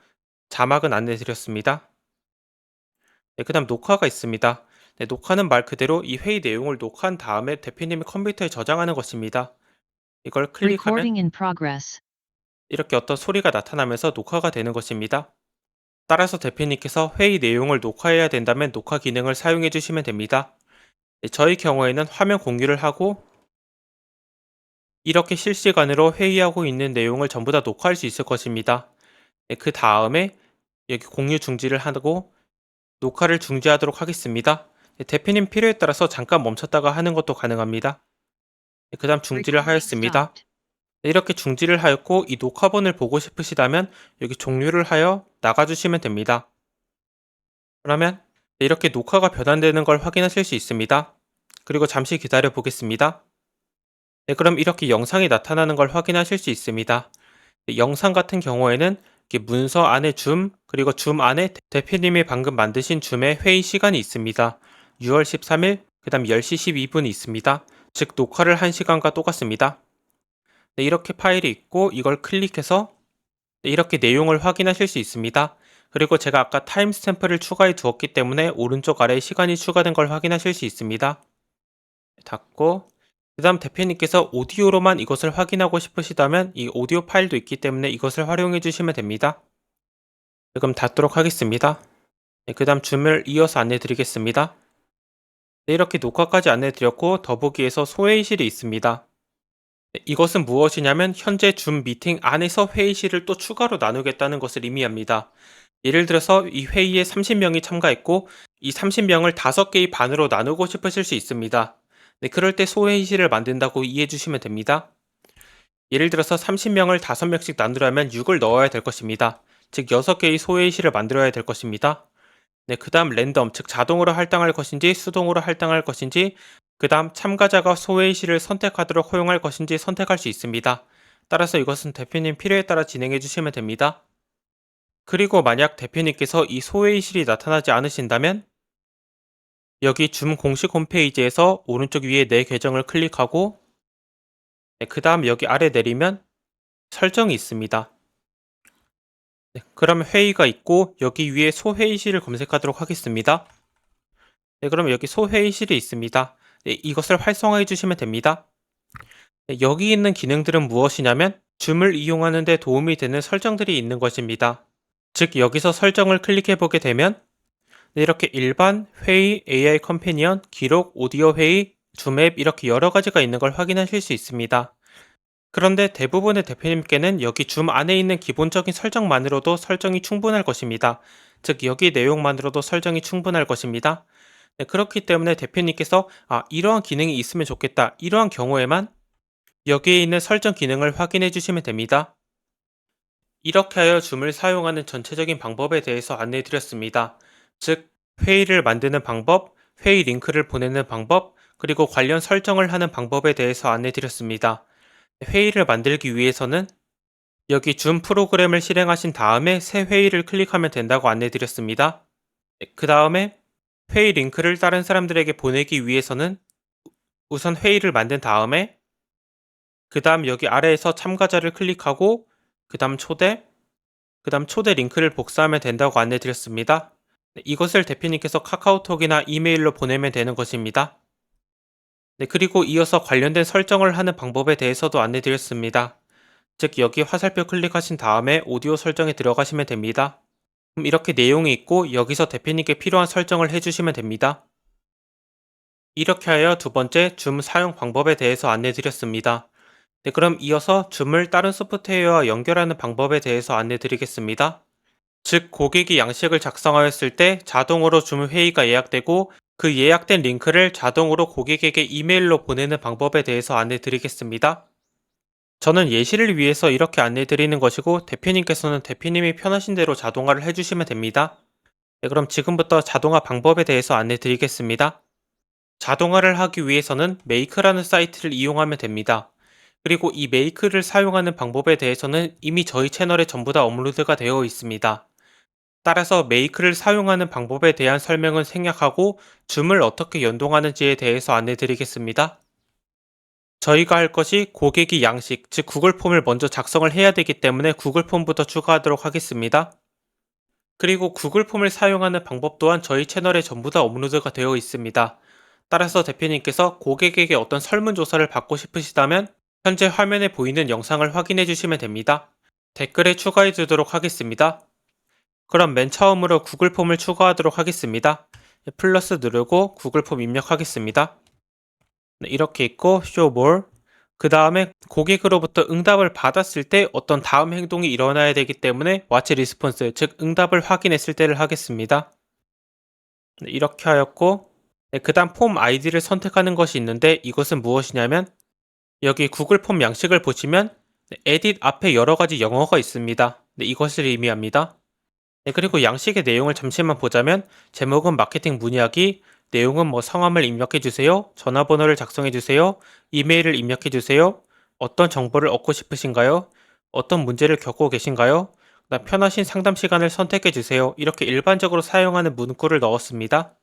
자막은 안내드렸습니다. 네, 그 다음 녹화가 있습니다. 네, 녹화는 말 그대로 이 회의 내용을 녹화한 다음에 대표님의 컴퓨터에 저장하는 것입니다. 이걸 클릭하면 Recording in progress. 이렇게 어떤 소리가 나타나면서 녹화가 되는 것입니다. 따라서 대표님께서 회의 내용을 녹화해야 된다면 녹화 기능을 사용해 주시면 됩니다. 네, 저희 경우에는 화면 공유를 하고 이렇게 실시간으로 회의하고 있는 내용을 전부 다 녹화할 수 있을 것입니다. 네, 그 다음에 여기 공유 중지를 하고 녹화를 중지하도록 하겠습니다. 네, 대표님 필요에 따라서 잠깐 멈췄다가 하는 것도 가능합니다. 네, 그 다음 중지를 Recording 하였습니다. stopped. 네, 이렇게 중지를 하였고 이 녹화본을 보고 싶으시다면 여기 종료를 하여 나가주시면 됩니다. 그러면 이렇게 녹화가 변환되는 걸 확인하실 수 있습니다. 그리고 잠시 기다려 보겠습니다. 네, 그럼 이렇게 영상이 나타나는 걸 확인하실 수 있습니다. 네, 영상 같은 경우에는 이렇게 문서 안에 줌, 그리고 줌 안에 대표님이 방금 만드신 줌의 회의 시간이 있습니다. 6월 13일, 그 다음 10시 12분이 있습니다. 즉 녹화를 한 시간과 똑같습니다. 네, 이렇게 파일이 있고 이걸 클릭해서 이렇게 내용을 확인하실 수 있습니다. 그리고 제가 아까 타임스탬프를 추가해 두었기 때문에 오른쪽 아래에 시간이 추가된 걸 확인하실 수 있습니다. 닫고 그 다음 대표님께서 오디오로만 이것을 확인하고 싶으시다면 이 오디오 파일도 있기 때문에 이것을 활용해 주시면 됩니다. 그럼 닫도록 하겠습니다. 그 다음 줌을 이어서 안내 드리겠습니다. 네, 이렇게 녹화까지 안내 드렸고 더보기에서 소회의실이 있습니다. 네, 이것은 무엇이냐면 현재 줌 미팅 안에서 회의실을 또 추가로 나누겠다는 것을 의미합니다. 예를 들어서 이 회의에 30명이 참가했고 이 30명을 5개의 반으로 나누고 싶으실 수 있습니다. 네, 그럴 때 소회의실을 만든다고 이해해 주시면 됩니다. 예를 들어서 30명을 5명씩 나누려면 6을 넣어야 될 것입니다. 즉 6개의 소회의실을 만들어야 될 것입니다. 네, 그 다음 랜덤, 즉 자동으로 할당할 것인지 수동으로 할당할 것인지 그 다음 참가자가 소회의실을 선택하도록 허용할 것인지 선택할 수 있습니다. 따라서 이것은 대표님 필요에 따라 진행해 주시면 됩니다. 그리고 만약 대표님께서 이 소회의실이 나타나지 않으신다면 여기 줌 공식 홈페이지에서 오른쪽 위에 내 계정을 클릭하고 그 다음 여기 아래 내리면 설정이 있습니다. 네, 그러면 회의가 있고 여기 위에 소회의실을 검색하도록 하겠습니다. 네, 그럼 여기 소회의실이 있습니다. 네, 이것을 활성화해 주시면 됩니다. 네, 여기 있는 기능들은 무엇이냐면 줌을 이용하는 데 도움이 되는 설정들이 있는 것입니다. 즉 여기서 설정을 클릭해 보게 되면 네, 이렇게 일반, 회의, AI 컴패니언, 기록, 오디오 회의, 줌 앱 이렇게 여러 가지가 있는 걸 확인하실 수 있습니다. 그런데 대부분의 대표님께는 여기 줌 안에 있는 기본적인 설정만으로도 설정이 충분할 것입니다. 즉 여기 내용만으로도 설정이 충분할 것입니다. 네, 그렇기 때문에 대표님께서 이러한 기능이 있으면 좋겠다. 이러한 경우에만 여기에 있는 설정 기능을 확인해 주시면 됩니다. 이렇게 하여 줌을 사용하는 전체적인 방법에 대해서 안내해 드렸습니다. 즉 회의를 만드는 방법, 회의 링크를 보내는 방법, 그리고 관련 설정을 하는 방법에 대해서 안내 드렸습니다. 회의를 만들기 위해서는 여기 줌 프로그램을 실행하신 다음에 새 회의를 클릭하면 된다고 안내 드렸습니다. 그 다음에 회의 링크를 다른 사람들에게 보내기 위해서는 우선 회의를 만든 다음에 그 다음 여기 아래에서 참가자를 클릭하고 그 다음 초대 링크를 복사하면 된다고 안내 드렸습니다. 네, 이것을 대표님께서 카카오톡이나 이메일로 보내면 되는 것입니다. 네, 그리고 이어서 관련된 설정을 하는 방법에 대해서도 안내드렸습니다. 즉 여기 화살표 클릭하신 다음에 오디오 설정에 들어가시면 됩니다. 그럼 이렇게 내용이 있고 여기서 대표님께 필요한 설정을 해주시면 됩니다. 이렇게 하여 두 번째 줌 사용 방법에 대해서 안내드렸습니다. 네, 그럼 이어서 줌을 다른 소프트웨어와 연결하는 방법에 대해서 안내드리겠습니다. 즉 고객이 양식을 작성하였을 때 자동으로 줌 회의가 예약되고 그 예약된 링크를 자동으로 고객에게 이메일로 보내는 방법에 대해서 안내드리겠습니다. 저는 예시를 위해서 이렇게 안내드리는 것이고 대표님께서는 대표님이 편하신 대로 자동화를 해주시면 됩니다. 네, 그럼 지금부터 자동화 방법에 대해서 안내드리겠습니다. 자동화를 하기 위해서는 메이크라는 사이트를 이용하면 됩니다. 그리고 이 메이크를 사용하는 방법에 대해서는 이미 저희 채널에 전부 다 업로드가 되어 있습니다. 따라서 메이크를 사용하는 방법에 대한 설명은 생략하고 줌을 어떻게 연동하는지에 대해서 안내드리겠습니다. 저희가 할 것이 고객이 양식, 즉 구글 폼을 먼저 작성을 해야 되기 때문에 구글 폼부터 추가하도록 하겠습니다. 그리고 구글 폼을 사용하는 방법 또한 저희 채널에 전부 다 업로드가 되어 있습니다. 따라서 대표님께서 고객에게 어떤 설문조사를 받고 싶으시다면 현재 화면에 보이는 영상을 확인해 주시면 됩니다. 댓글에 추가해 두도록 하겠습니다. 그럼 맨 처음으로 구글 폼을 추가하도록 하겠습니다. 플러스 누르고 구글 폼 입력하겠습니다. 네, 이렇게 있고 show more. 그 다음에 고객으로부터 응답을 받았을 때 어떤 다음 행동이 일어나야 되기 때문에 watch response, 즉 응답을 확인했을 때를 하겠습니다. 네, 이렇게 하였고 네, 그 다음 폼 아이디를 선택하는 것이 있는데 이것은 무엇이냐면 여기 구글 폼 양식을 보시면 네, edit 앞에 여러가지 영어가 있습니다. 네, 이것을 의미합니다. 네, 그리고 양식의 내용을 잠시만 보자면 제목은 마케팅 문의하기, 내용은 뭐 성함을 입력해 주세요, 전화번호를 작성해 주세요, 이메일을 입력해 주세요, 어떤 정보를 얻고 싶으신가요, 어떤 문제를 겪고 계신가요, 그다음 편하신 상담 시간을 선택해 주세요. 이렇게 일반적으로 사용하는 문구를 넣었습니다.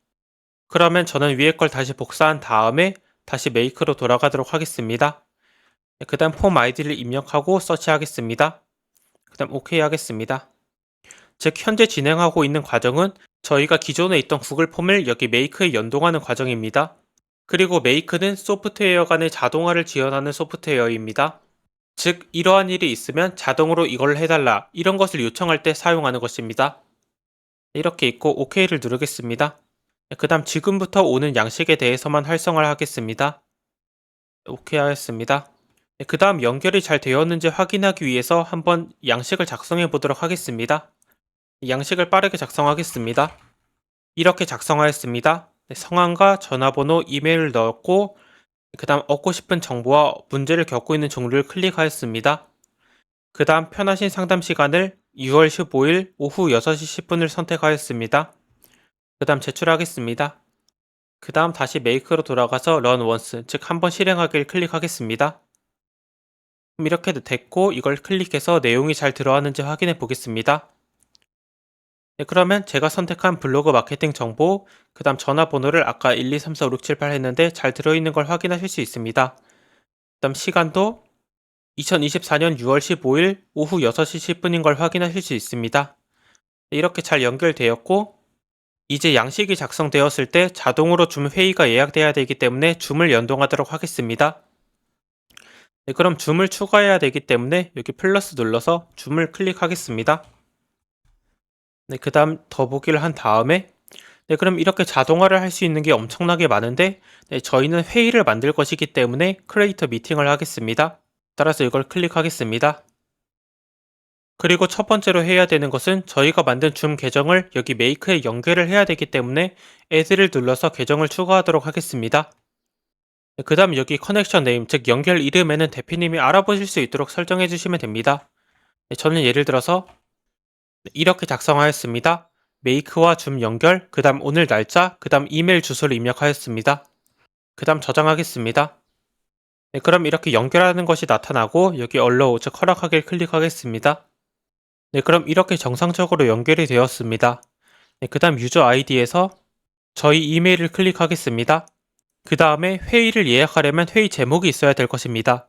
그러면 저는 위에 걸 다시 복사한 다음에 다시 메이크로 돌아가도록 하겠습니다. 네, 그 다음 폼 아이디를 입력하고 서치하겠습니다. 그 다음 OK 하겠습니다. 즉 현재 진행하고 있는 과정은 저희가 기존에 있던 구글 폼을 여기 메이크에 연동하는 과정입니다. 그리고 메이크는 소프트웨어 간의 자동화를 지원하는 소프트웨어입니다. 즉 이러한 일이 있으면 자동으로 이걸 해달라 이런 것을 요청할 때 사용하는 것입니다. 이렇게 있고 OK를 누르겠습니다. 그 다음 지금부터 오는 양식에 대해서만 활성화를 하겠습니다. OK 하였습니다. 그 다음 연결이 잘 되었는지 확인하기 위해서 한번 양식을 작성해 보도록 하겠습니다. 양식을 빠르게 작성하겠습니다. 이렇게 작성하였습니다. 성함과 전화번호, 이메일을 넣었고 그 다음 얻고 싶은 정보와 문제를 겪고 있는 종류를 클릭하였습니다. 그 다음 편하신 상담 시간을 6월 15일 오후 6시 10분을 선택하였습니다. 그 다음 제출하겠습니다. 그 다음 다시 메이크로 돌아가서 run once, 즉 한번 실행하기를 클릭하겠습니다. 그럼 이렇게 됐고 이걸 클릭해서 내용이 잘 들어왔는지 확인해 보겠습니다. 네, 그러면 제가 선택한 블로그 마케팅 정보, 그 다음 전화번호를 아까 1, 2, 3, 4, 5, 6, 7, 8 했는데 잘 들어있는 걸 확인하실 수 있습니다. 그 다음 시간도 2024년 6월 15일 오후 6시 10분인 걸 확인하실 수 있습니다. 네, 이렇게 잘 연결되었고 이제 양식이 작성되었을 때 자동으로 줌 회의가 예약돼야 되기 때문에 줌을 연동하도록 하겠습니다. 네, 그럼 줌을 추가해야 되기 때문에 여기 플러스 눌러서 줌을 클릭하겠습니다. 네, 그 다음 더보기를 한 다음에 네, 그럼 이렇게 자동화를 할 수 있는 게 엄청나게 많은데 네, 저희는 회의를 만들 것이기 때문에 크리에이터 미팅을 하겠습니다. 따라서 이걸 클릭하겠습니다. 그리고 첫 번째로 해야 되는 것은 저희가 만든 줌 계정을 여기 메이크에 연결을 해야 되기 때문에 add를 눌러서 계정을 추가하도록 하겠습니다. 네, 그 다음 여기 커넥션 네임, 즉 연결 이름에는 대표님이 알아보실 수 있도록 설정해 주시면 됩니다. 네, 저는 예를 들어서 이렇게 작성하였습니다. 메이크와 줌 연결, 그 다음 오늘 날짜, 그 다음 이메일 주소를 입력하였습니다. 그 다음 저장하겠습니다. 네, 그럼 이렇게 연결하는 것이 나타나고 여기 allow, 즉 허락하기를 클릭하겠습니다. 네, 그럼 이렇게 정상적으로 연결이 되었습니다. 네, 그 다음 유저 아이디에서 저희 이메일을 클릭하겠습니다. 그 다음에 회의를 예약하려면 회의 제목이 있어야 될 것입니다.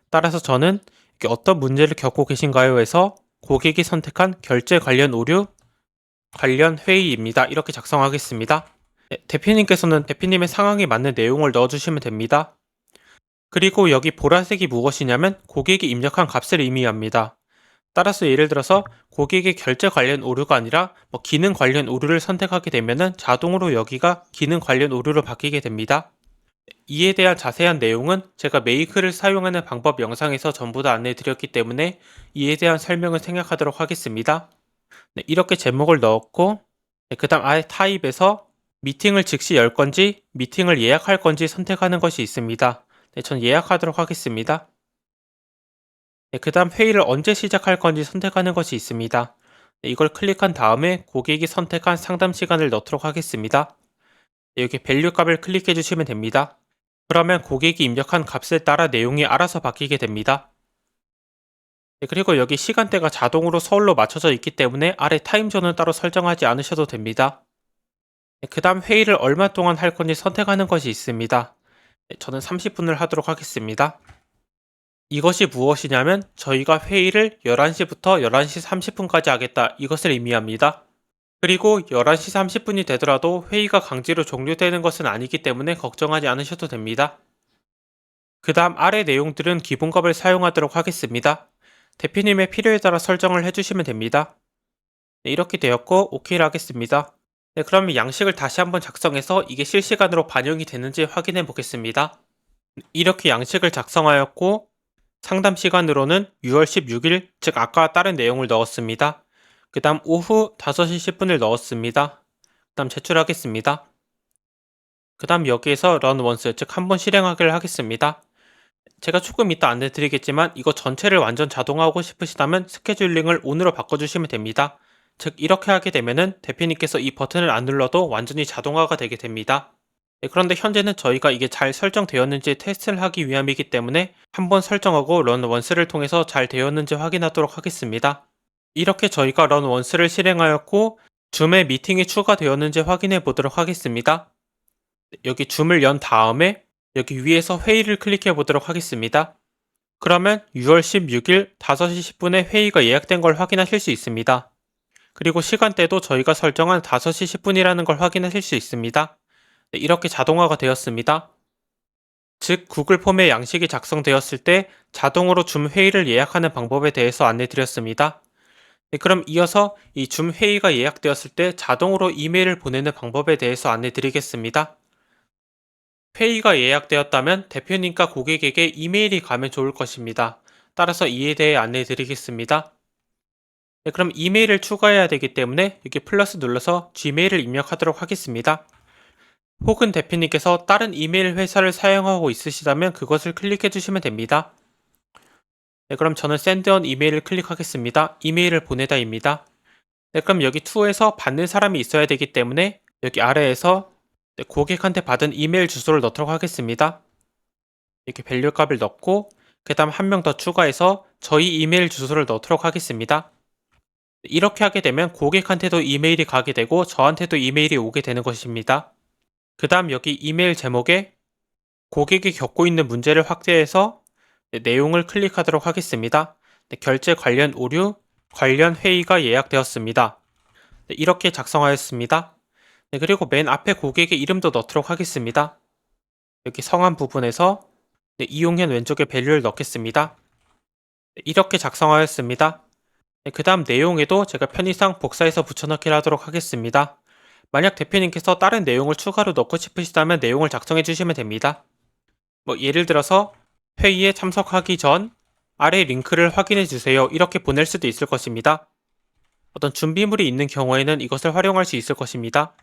따라서 저는 어떤 문제를 겪고 계신가요? 해서 고객이 선택한 결제 관련 오류, 관련 회의입니다. 이렇게 작성하겠습니다. 네, 대표님께서는 대표님의 상황에 맞는 내용을 넣어주시면 됩니다. 그리고 여기 보라색이 무엇이냐면 고객이 입력한 값을 의미합니다. 따라서 예를 들어서 고객의 결제 관련 오류가 아니라 기능 관련 오류를 선택하게 되면은 자동으로 여기가 기능 관련 오류로 바뀌게 됩니다. 이에 대한 자세한 내용은 제가 메이크를 사용하는 방법 영상에서 전부 다 안내해 드렸기 때문에 이에 대한 설명을 생략하도록 하겠습니다. 네, 이렇게 제목을 넣었고 그 다음 아래 타입에서 미팅을 즉시 열 건지 미팅을 예약할 건지 선택하는 것이 있습니다. 네, 전 예약하도록 하겠습니다. 네, 그 다음 회의를 언제 시작할 건지 선택하는 것이 있습니다. 네, 이걸 클릭한 다음에 고객이 선택한 상담 시간을 넣도록 하겠습니다. 네, 여기 밸류 값을 클릭해 주시면 됩니다. 그러면 고객이 입력한 값에 따라 내용이 알아서 바뀌게 됩니다. 네, 그리고 여기 시간대가 자동으로 서울로 맞춰져 있기 때문에 아래 타임존은 따로 설정하지 않으셔도 됩니다. 네, 그 다음 회의를 얼마 동안 할 건지 선택하는 것이 있습니다. 네, 저는 30분을 하도록 하겠습니다. 이것이 무엇이냐면 저희가 회의를 11시부터 11시 30분까지 하겠다 이것을 의미합니다. 그리고 11시 30분이 되더라도 회의가 강제로 종료되는 것은 아니기 때문에 걱정하지 않으셔도 됩니다. 그 다음 아래 내용들은 기본값을 사용하도록 하겠습니다. 대표님의 필요에 따라 설정을 해주시면 됩니다. 네, 이렇게 되었고 OK를 하겠습니다. 네, 그럼 양식을 다시 한번 작성해서 이게 실시간으로 반영이 되는지 확인해 보겠습니다. 이렇게 양식을 작성하였고 상담 시간으로는 6월 16일, 즉 아까 다른 내용을 넣었습니다. 그 다음 오후 5시 10분을 넣었습니다. 그 다음 제출하겠습니다. 그 다음 여기에서 run once, 즉 한 번 실행하기를 하겠습니다. 제가 조금 이따 안내 드리겠지만 이거 전체를 완전 자동화하고 싶으시다면 스케줄링을 on으로 바꿔주시면 됩니다. 즉 이렇게 하게 되면은 대표님께서 이 버튼을 안 눌러도 완전히 자동화가 되게 됩니다. 네, 그런데 현재는 저희가 이게 잘 설정되었는지 테스트를 하기 위함이기 때문에 한번 설정하고 run once를 통해서 잘 되었는지 확인하도록 하겠습니다. 이렇게 저희가 run once를 실행하였고 줌에 미팅이 추가되었는지 확인해 보도록 하겠습니다. 여기 줌을 연 다음에 여기 위에서 회의를 클릭해 보도록 하겠습니다. 그러면 6월 16일 5시 10분에 회의가 예약된 걸 확인하실 수 있습니다. 그리고 시간대도 저희가 설정한 5시 10분이라는 걸 확인하실 수 있습니다. 네, 이렇게 자동화가 되었습니다. 즉 구글 폼의 양식이 작성되었을 때 자동으로 줌 회의를 예약하는 방법에 대해서 안내 드렸습니다. 네, 그럼 이어서 이 줌 회의가 예약되었을 때 자동으로 이메일을 보내는 방법에 대해서 안내 드리겠습니다. 회의가 예약되었다면 대표님과 고객에게 이메일이 가면 좋을 것입니다. 따라서 이에 대해 안내 드리겠습니다. 네, 그럼 이메일을 추가해야 되기 때문에 여기 플러스 눌러서 gmail을 입력하도록 하겠습니다. 혹은 대표님께서 다른 이메일 회사를 사용하고 있으시다면 그것을 클릭해 주시면 됩니다. 네, 그럼 저는 send on 이메일을 클릭하겠습니다. 이메일을 보내다입니다. 네, 그럼 여기 to에서 받는 사람이 있어야 되기 때문에 여기 아래에서 네, 고객한테 받은 이메일 주소를 넣도록 하겠습니다. 이렇게 밸류 값을 넣고 그 다음 한 명 더 추가해서 저희 이메일 주소를 넣도록 하겠습니다. 이렇게 하게 되면 고객한테도 이메일이 가게 되고 저한테도 이메일이 오게 되는 것입니다. 그 다음 여기 이메일 제목에 고객이 겪고 있는 문제를 확대해서 내용을 클릭하도록 하겠습니다. 결제 관련 오류, 관련 회의가 예약되었습니다. 이렇게 작성하였습니다. 그리고 맨 앞에 고객의 이름도 넣도록 하겠습니다. 여기 성함 부분에서 이용현 왼쪽에 밸류를 넣겠습니다. 이렇게 작성하였습니다. 그 다음 내용에도 제가 편의상 복사해서 붙여넣기를 하도록 하겠습니다. 만약 대표님께서 다른 내용을 추가로 넣고 싶으시다면 내용을 작성해 주시면 됩니다. 예를 들어서 회의에 참석하기 전 아래 링크를 확인해 주세요. 이렇게 보낼 수도 있을 것입니다. 어떤 준비물이 있는 경우에는 이것을 활용할 수 있을 것입니다.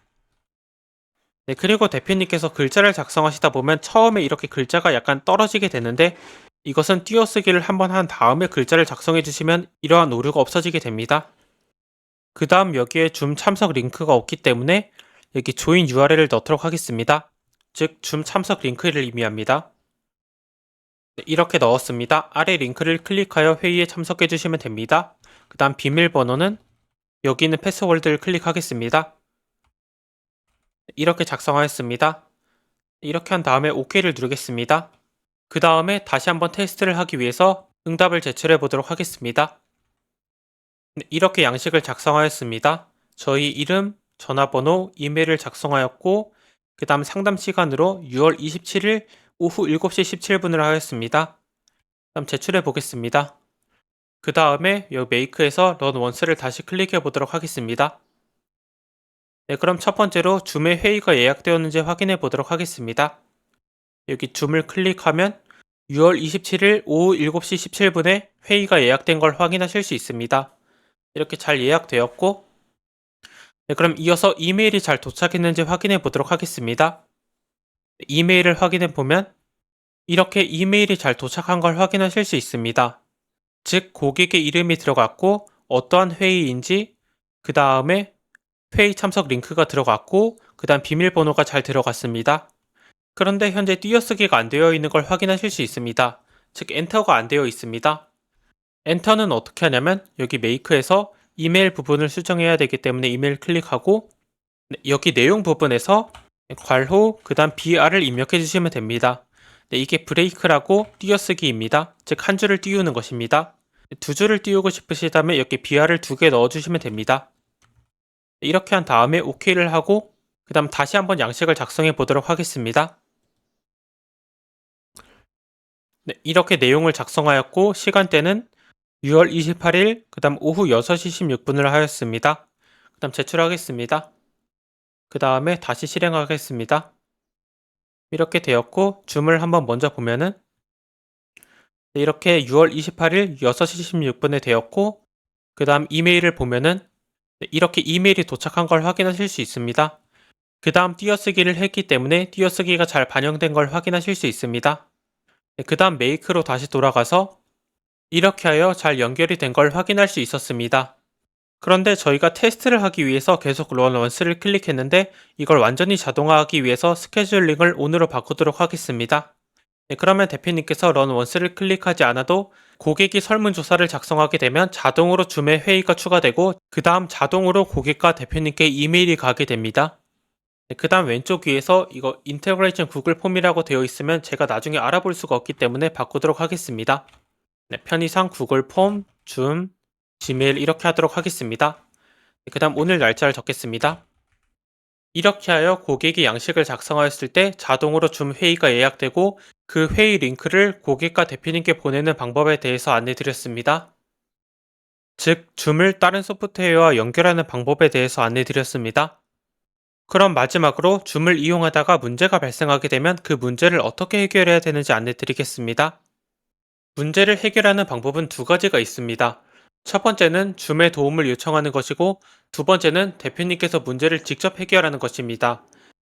네, 그리고 대표님께서 글자를 작성하시다 보면 처음에 이렇게 글자가 약간 떨어지게 되는데 이것은 띄어쓰기를 한번 한 다음에 글자를 작성해 주시면 이러한 오류가 없어지게 됩니다. 그 다음 여기에 줌 참석 링크가 없기 때문에 여기 조인 URL을 넣도록 하겠습니다. 즉 줌 참석 링크를 의미합니다. 네, 이렇게 넣었습니다. 아래 링크를 클릭하여 회의에 참석해 주시면 됩니다. 그 다음 비밀번호는 여기 있는 패스워드를 클릭하겠습니다. 이렇게 작성하였습니다. 이렇게 한 다음에 OK를 누르겠습니다. 그 다음에 다시 한번 테스트를 하기 위해서 응답을 제출해 보도록 하겠습니다. 이렇게 양식을 작성하였습니다. 저희 이름, 전화번호, 이메일을 작성하였고 그 다음 상담 시간으로 6월 27일 오후 7시 17분을 하였습니다. 그럼 제출해 보겠습니다. 그 다음에 여기 메이크에서 런 원스를 다시 클릭해 보도록 하겠습니다. 네, 그럼 첫 번째로 줌의 회의가 예약되었는지 확인해 보도록 하겠습니다. 여기 줌을 클릭하면 6월 27일 오후 7시 17분에 회의가 예약된 걸 확인하실 수 있습니다. 이렇게 잘 예약되었고, 네, 그럼 이어서 이메일이 잘 도착했는지 확인해 보도록 하겠습니다. 이메일을 확인해 보면 이렇게 이메일이 잘 도착한 걸 확인하실 수 있습니다. 즉, 고객의 이름이 들어갔고 어떠한 회의인지, 그 다음에 회의 참석 링크가 들어갔고, 그 다음 비밀번호가 잘 들어갔습니다. 그런데 현재 띄어쓰기가 안 되어 있는 걸 확인하실 수 있습니다. 즉, 엔터가 안 되어 있습니다. 엔터는 어떻게 하냐면 여기 메이크에서 이메일 부분을 수정해야 되기 때문에 이메일 클릭하고 여기 내용 부분에서 괄호 그 다음 BR을 입력해 주시면 됩니다. 이게 브레이크라고 띄어쓰기입니다. 즉 한 줄을 띄우는 것입니다. 두 줄을 띄우고 싶으시다면 여기 BR을 두 개 넣어 주시면 됩니다. 이렇게 한 다음에 OK를 하고 그 다음 다시 한번 양식을 작성해 보도록 하겠습니다. 네, 이렇게 내용을 작성하였고 시간대는 6월 28일 그 다음 오후 6시 16분을 하였습니다. 그 다음 제출하겠습니다. 그 다음에 다시 실행하겠습니다. 이렇게 되었고 줌을 한번 먼저 보면은 이렇게 6월 28일 6시 16분에 되었고 그 다음 이메일을 보면은 이렇게 이메일이 도착한 걸 확인하실 수 있습니다. 그 다음 띄어쓰기를 했기 때문에 띄어쓰기가 잘 반영된 걸 확인하실 수 있습니다. 그 다음 메이크로 다시 돌아가서 이렇게 하여 잘 연결이 된 걸 확인할 수 있었습니다. 그런데 저희가 테스트를 하기 위해서 계속 런 원스를 클릭했는데 이걸 완전히 자동화하기 위해서 스케줄링을 ON으로 바꾸도록 하겠습니다. 네, 그러면 대표님께서 런 원스를 클릭하지 않아도 고객이 설문조사를 작성하게 되면 자동으로 줌에 회의가 추가되고 그 다음 자동으로 고객과 대표님께 이메일이 가게 됩니다. 네, 그 다음 왼쪽 위에서 이거 인테그레이션 구글 폼이라고 되어 있으면 제가 나중에 알아볼 수가 없기 때문에 바꾸도록 하겠습니다. 네, 편의상 구글 폼, 줌, 지메일 이렇게 하도록 하겠습니다. 네, 그 다음 오늘 날짜를 적겠습니다. 이렇게 하여 고객이 양식을 작성하였을 때 자동으로 줌 회의가 예약되고 그 회의 링크를 고객과 대표님께 보내는 방법에 대해서 안내드렸습니다. 즉, 줌을 다른 소프트웨어와 연결하는 방법에 대해서 안내드렸습니다. 그럼 마지막으로 줌을 이용하다가 문제가 발생하게 되면 그 문제를 어떻게 해결해야 되는지 안내드리겠습니다. 문제를 해결하는 방법은 두 가지가 있습니다. 첫 번째는 줌의 도움을 요청하는 것이고 두 번째는 대표님께서 문제를 직접 해결하는 것입니다.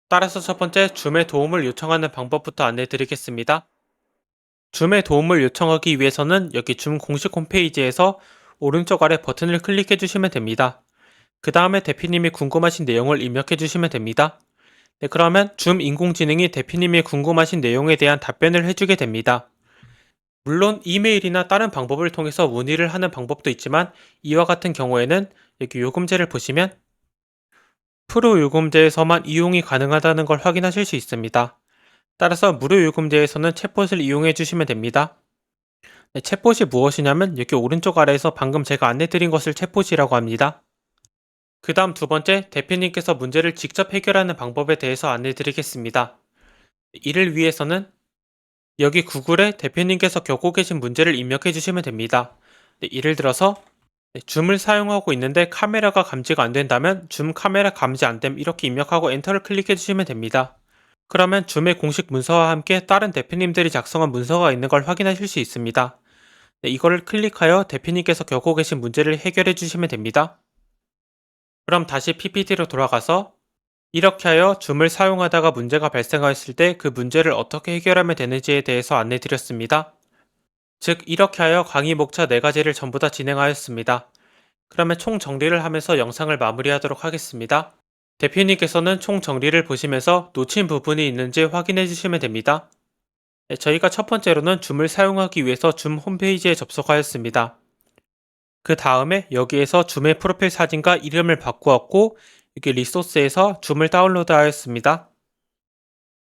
따라서 첫 번째 줌의 도움을 요청하는 방법부터 안내드리겠습니다. 줌의 도움을 요청하기 위해서는 여기 줌 공식 홈페이지에서 오른쪽 아래 버튼을 클릭해 주시면 됩니다. 그 다음에 대표님이 궁금하신 내용을 입력해 주시면 됩니다. 네, 그러면 줌 인공지능이 대표님이 궁금하신 내용에 대한 답변을 해주게 됩니다. 물론 이메일이나 다른 방법을 통해서 문의를 하는 방법도 있지만 이와 같은 경우에는 여기 요금제를 보시면 프로 요금제에서만 이용이 가능하다는 걸 확인하실 수 있습니다. 따라서 무료 요금제에서는 챗봇을 이용해 주시면 됩니다. 네, 챗봇이 무엇이냐면 여기 오른쪽 아래에서 방금 제가 안내드린 것을 챗봇이라고 합니다. 그 다음 두 번째, 대표님께서 문제를 직접 해결하는 방법에 대해서 안내드리겠습니다. 이를 위해서는 여기 구글에 대표님께서 겪고 계신 문제를 입력해 주시면 됩니다. 네, 예를 들어서 줌을 사용하고 있는데 카메라가 감지가 안 된다면 줌 카메라 감지 안 됨 이렇게 입력하고 엔터를 클릭해 주시면 됩니다. 그러면 줌의 공식 문서와 함께 다른 대표님들이 작성한 문서가 있는 걸 확인하실 수 있습니다. 네, 이거를 클릭하여 대표님께서 겪고 계신 문제를 해결해 주시면 됩니다. 그럼 다시 PPT로 돌아가서 이렇게 하여 줌을 사용하다가 문제가 발생하였을 때 그 문제를 어떻게 해결하면 되는지에 대해서 안내드렸습니다. 즉 이렇게 하여 강의 목차 4가지를 전부 다 진행하였습니다. 그러면 총 정리를 하면서 영상을 마무리하도록 하겠습니다. 대표님께서는 총 정리를 보시면서 놓친 부분이 있는지 확인해 주시면 됩니다. 네, 저희가 첫 번째로는 줌을 사용하기 위해서 줌 홈페이지에 접속하였습니다. 그 다음에 여기에서 줌의 프로필 사진과 이름을 바꾸었고 여기 리소스에서 줌을 다운로드 하였습니다.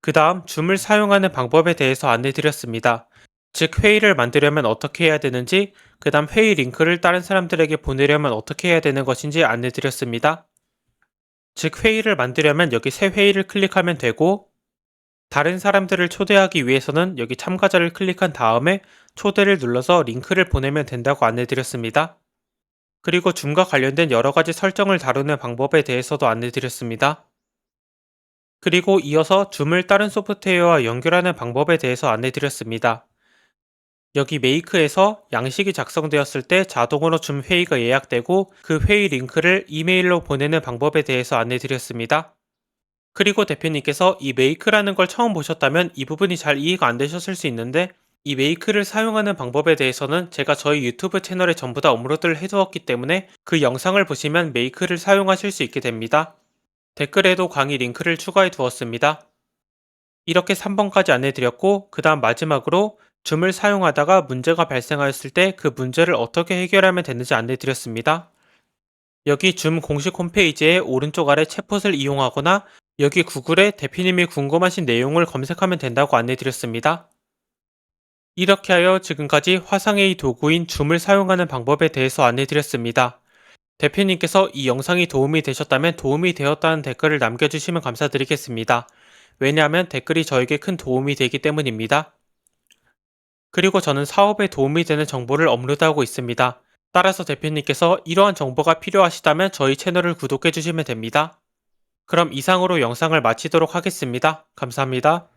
그 다음 줌을 사용하는 방법에 대해서 안내드렸습니다. 즉 회의를 만들려면 어떻게 해야 되는지 그 다음 회의 링크를 다른 사람들에게 보내려면 어떻게 해야 되는 것인지 안내드렸습니다. 즉 회의를 만들려면 여기 새 회의를 클릭하면 되고, 다른 사람들을 초대하기 위해서는 여기 참가자를 클릭한 다음에 초대를 눌러서 링크를 보내면 된다고 안내드렸습니다. 그리고 줌과 관련된 여러 가지 설정을 다루는 방법에 대해서도 안내드렸습니다. 그리고 이어서 줌을 다른 소프트웨어와 연결하는 방법에 대해서 안내드렸습니다. 여기 메이크에서 양식이 작성되었을 때 자동으로 줌 회의가 예약되고 그 회의 링크를 이메일로 보내는 방법에 대해서 안내드렸습니다. 그리고 대표님께서 이 메이크라는 걸 처음 보셨다면 이 부분이 잘 이해가 안 되셨을 수 있는데, 이 메이크를 사용하는 방법에 대해서는 제가 저희 유튜브 채널에 전부 다 업로드를 해두었기 때문에 그 영상을 보시면 메이크를 사용하실 수 있게 됩니다. 댓글에도 강의 링크를 추가해 두었습니다. 이렇게 3번까지 안내드렸고, 그 다음 마지막으로 줌을 사용하다가 문제가 발생하였을 때 그 문제를 어떻게 해결하면 되는지 안내드렸습니다. 여기 줌 공식 홈페이지의 오른쪽 아래 챗봇을 이용하거나 여기 구글에 대표님이 궁금하신 내용을 검색하면 된다고 안내드렸습니다. 이렇게 하여 지금까지 화상회의 도구인 줌을 사용하는 방법에 대해서 안내드렸습니다. 대표님께서 이 영상이 도움이 되셨다면 도움이 되었다는 댓글을 남겨주시면 감사드리겠습니다. 왜냐하면 댓글이 저에게 큰 도움이 되기 때문입니다. 그리고 저는 사업에 도움이 되는 정보를 업로드하고 있습니다. 따라서 대표님께서 이러한 정보가 필요하시다면 저희 채널을 구독해 주시면 됩니다. 그럼 이상으로 영상을 마치도록 하겠습니다. 감사합니다.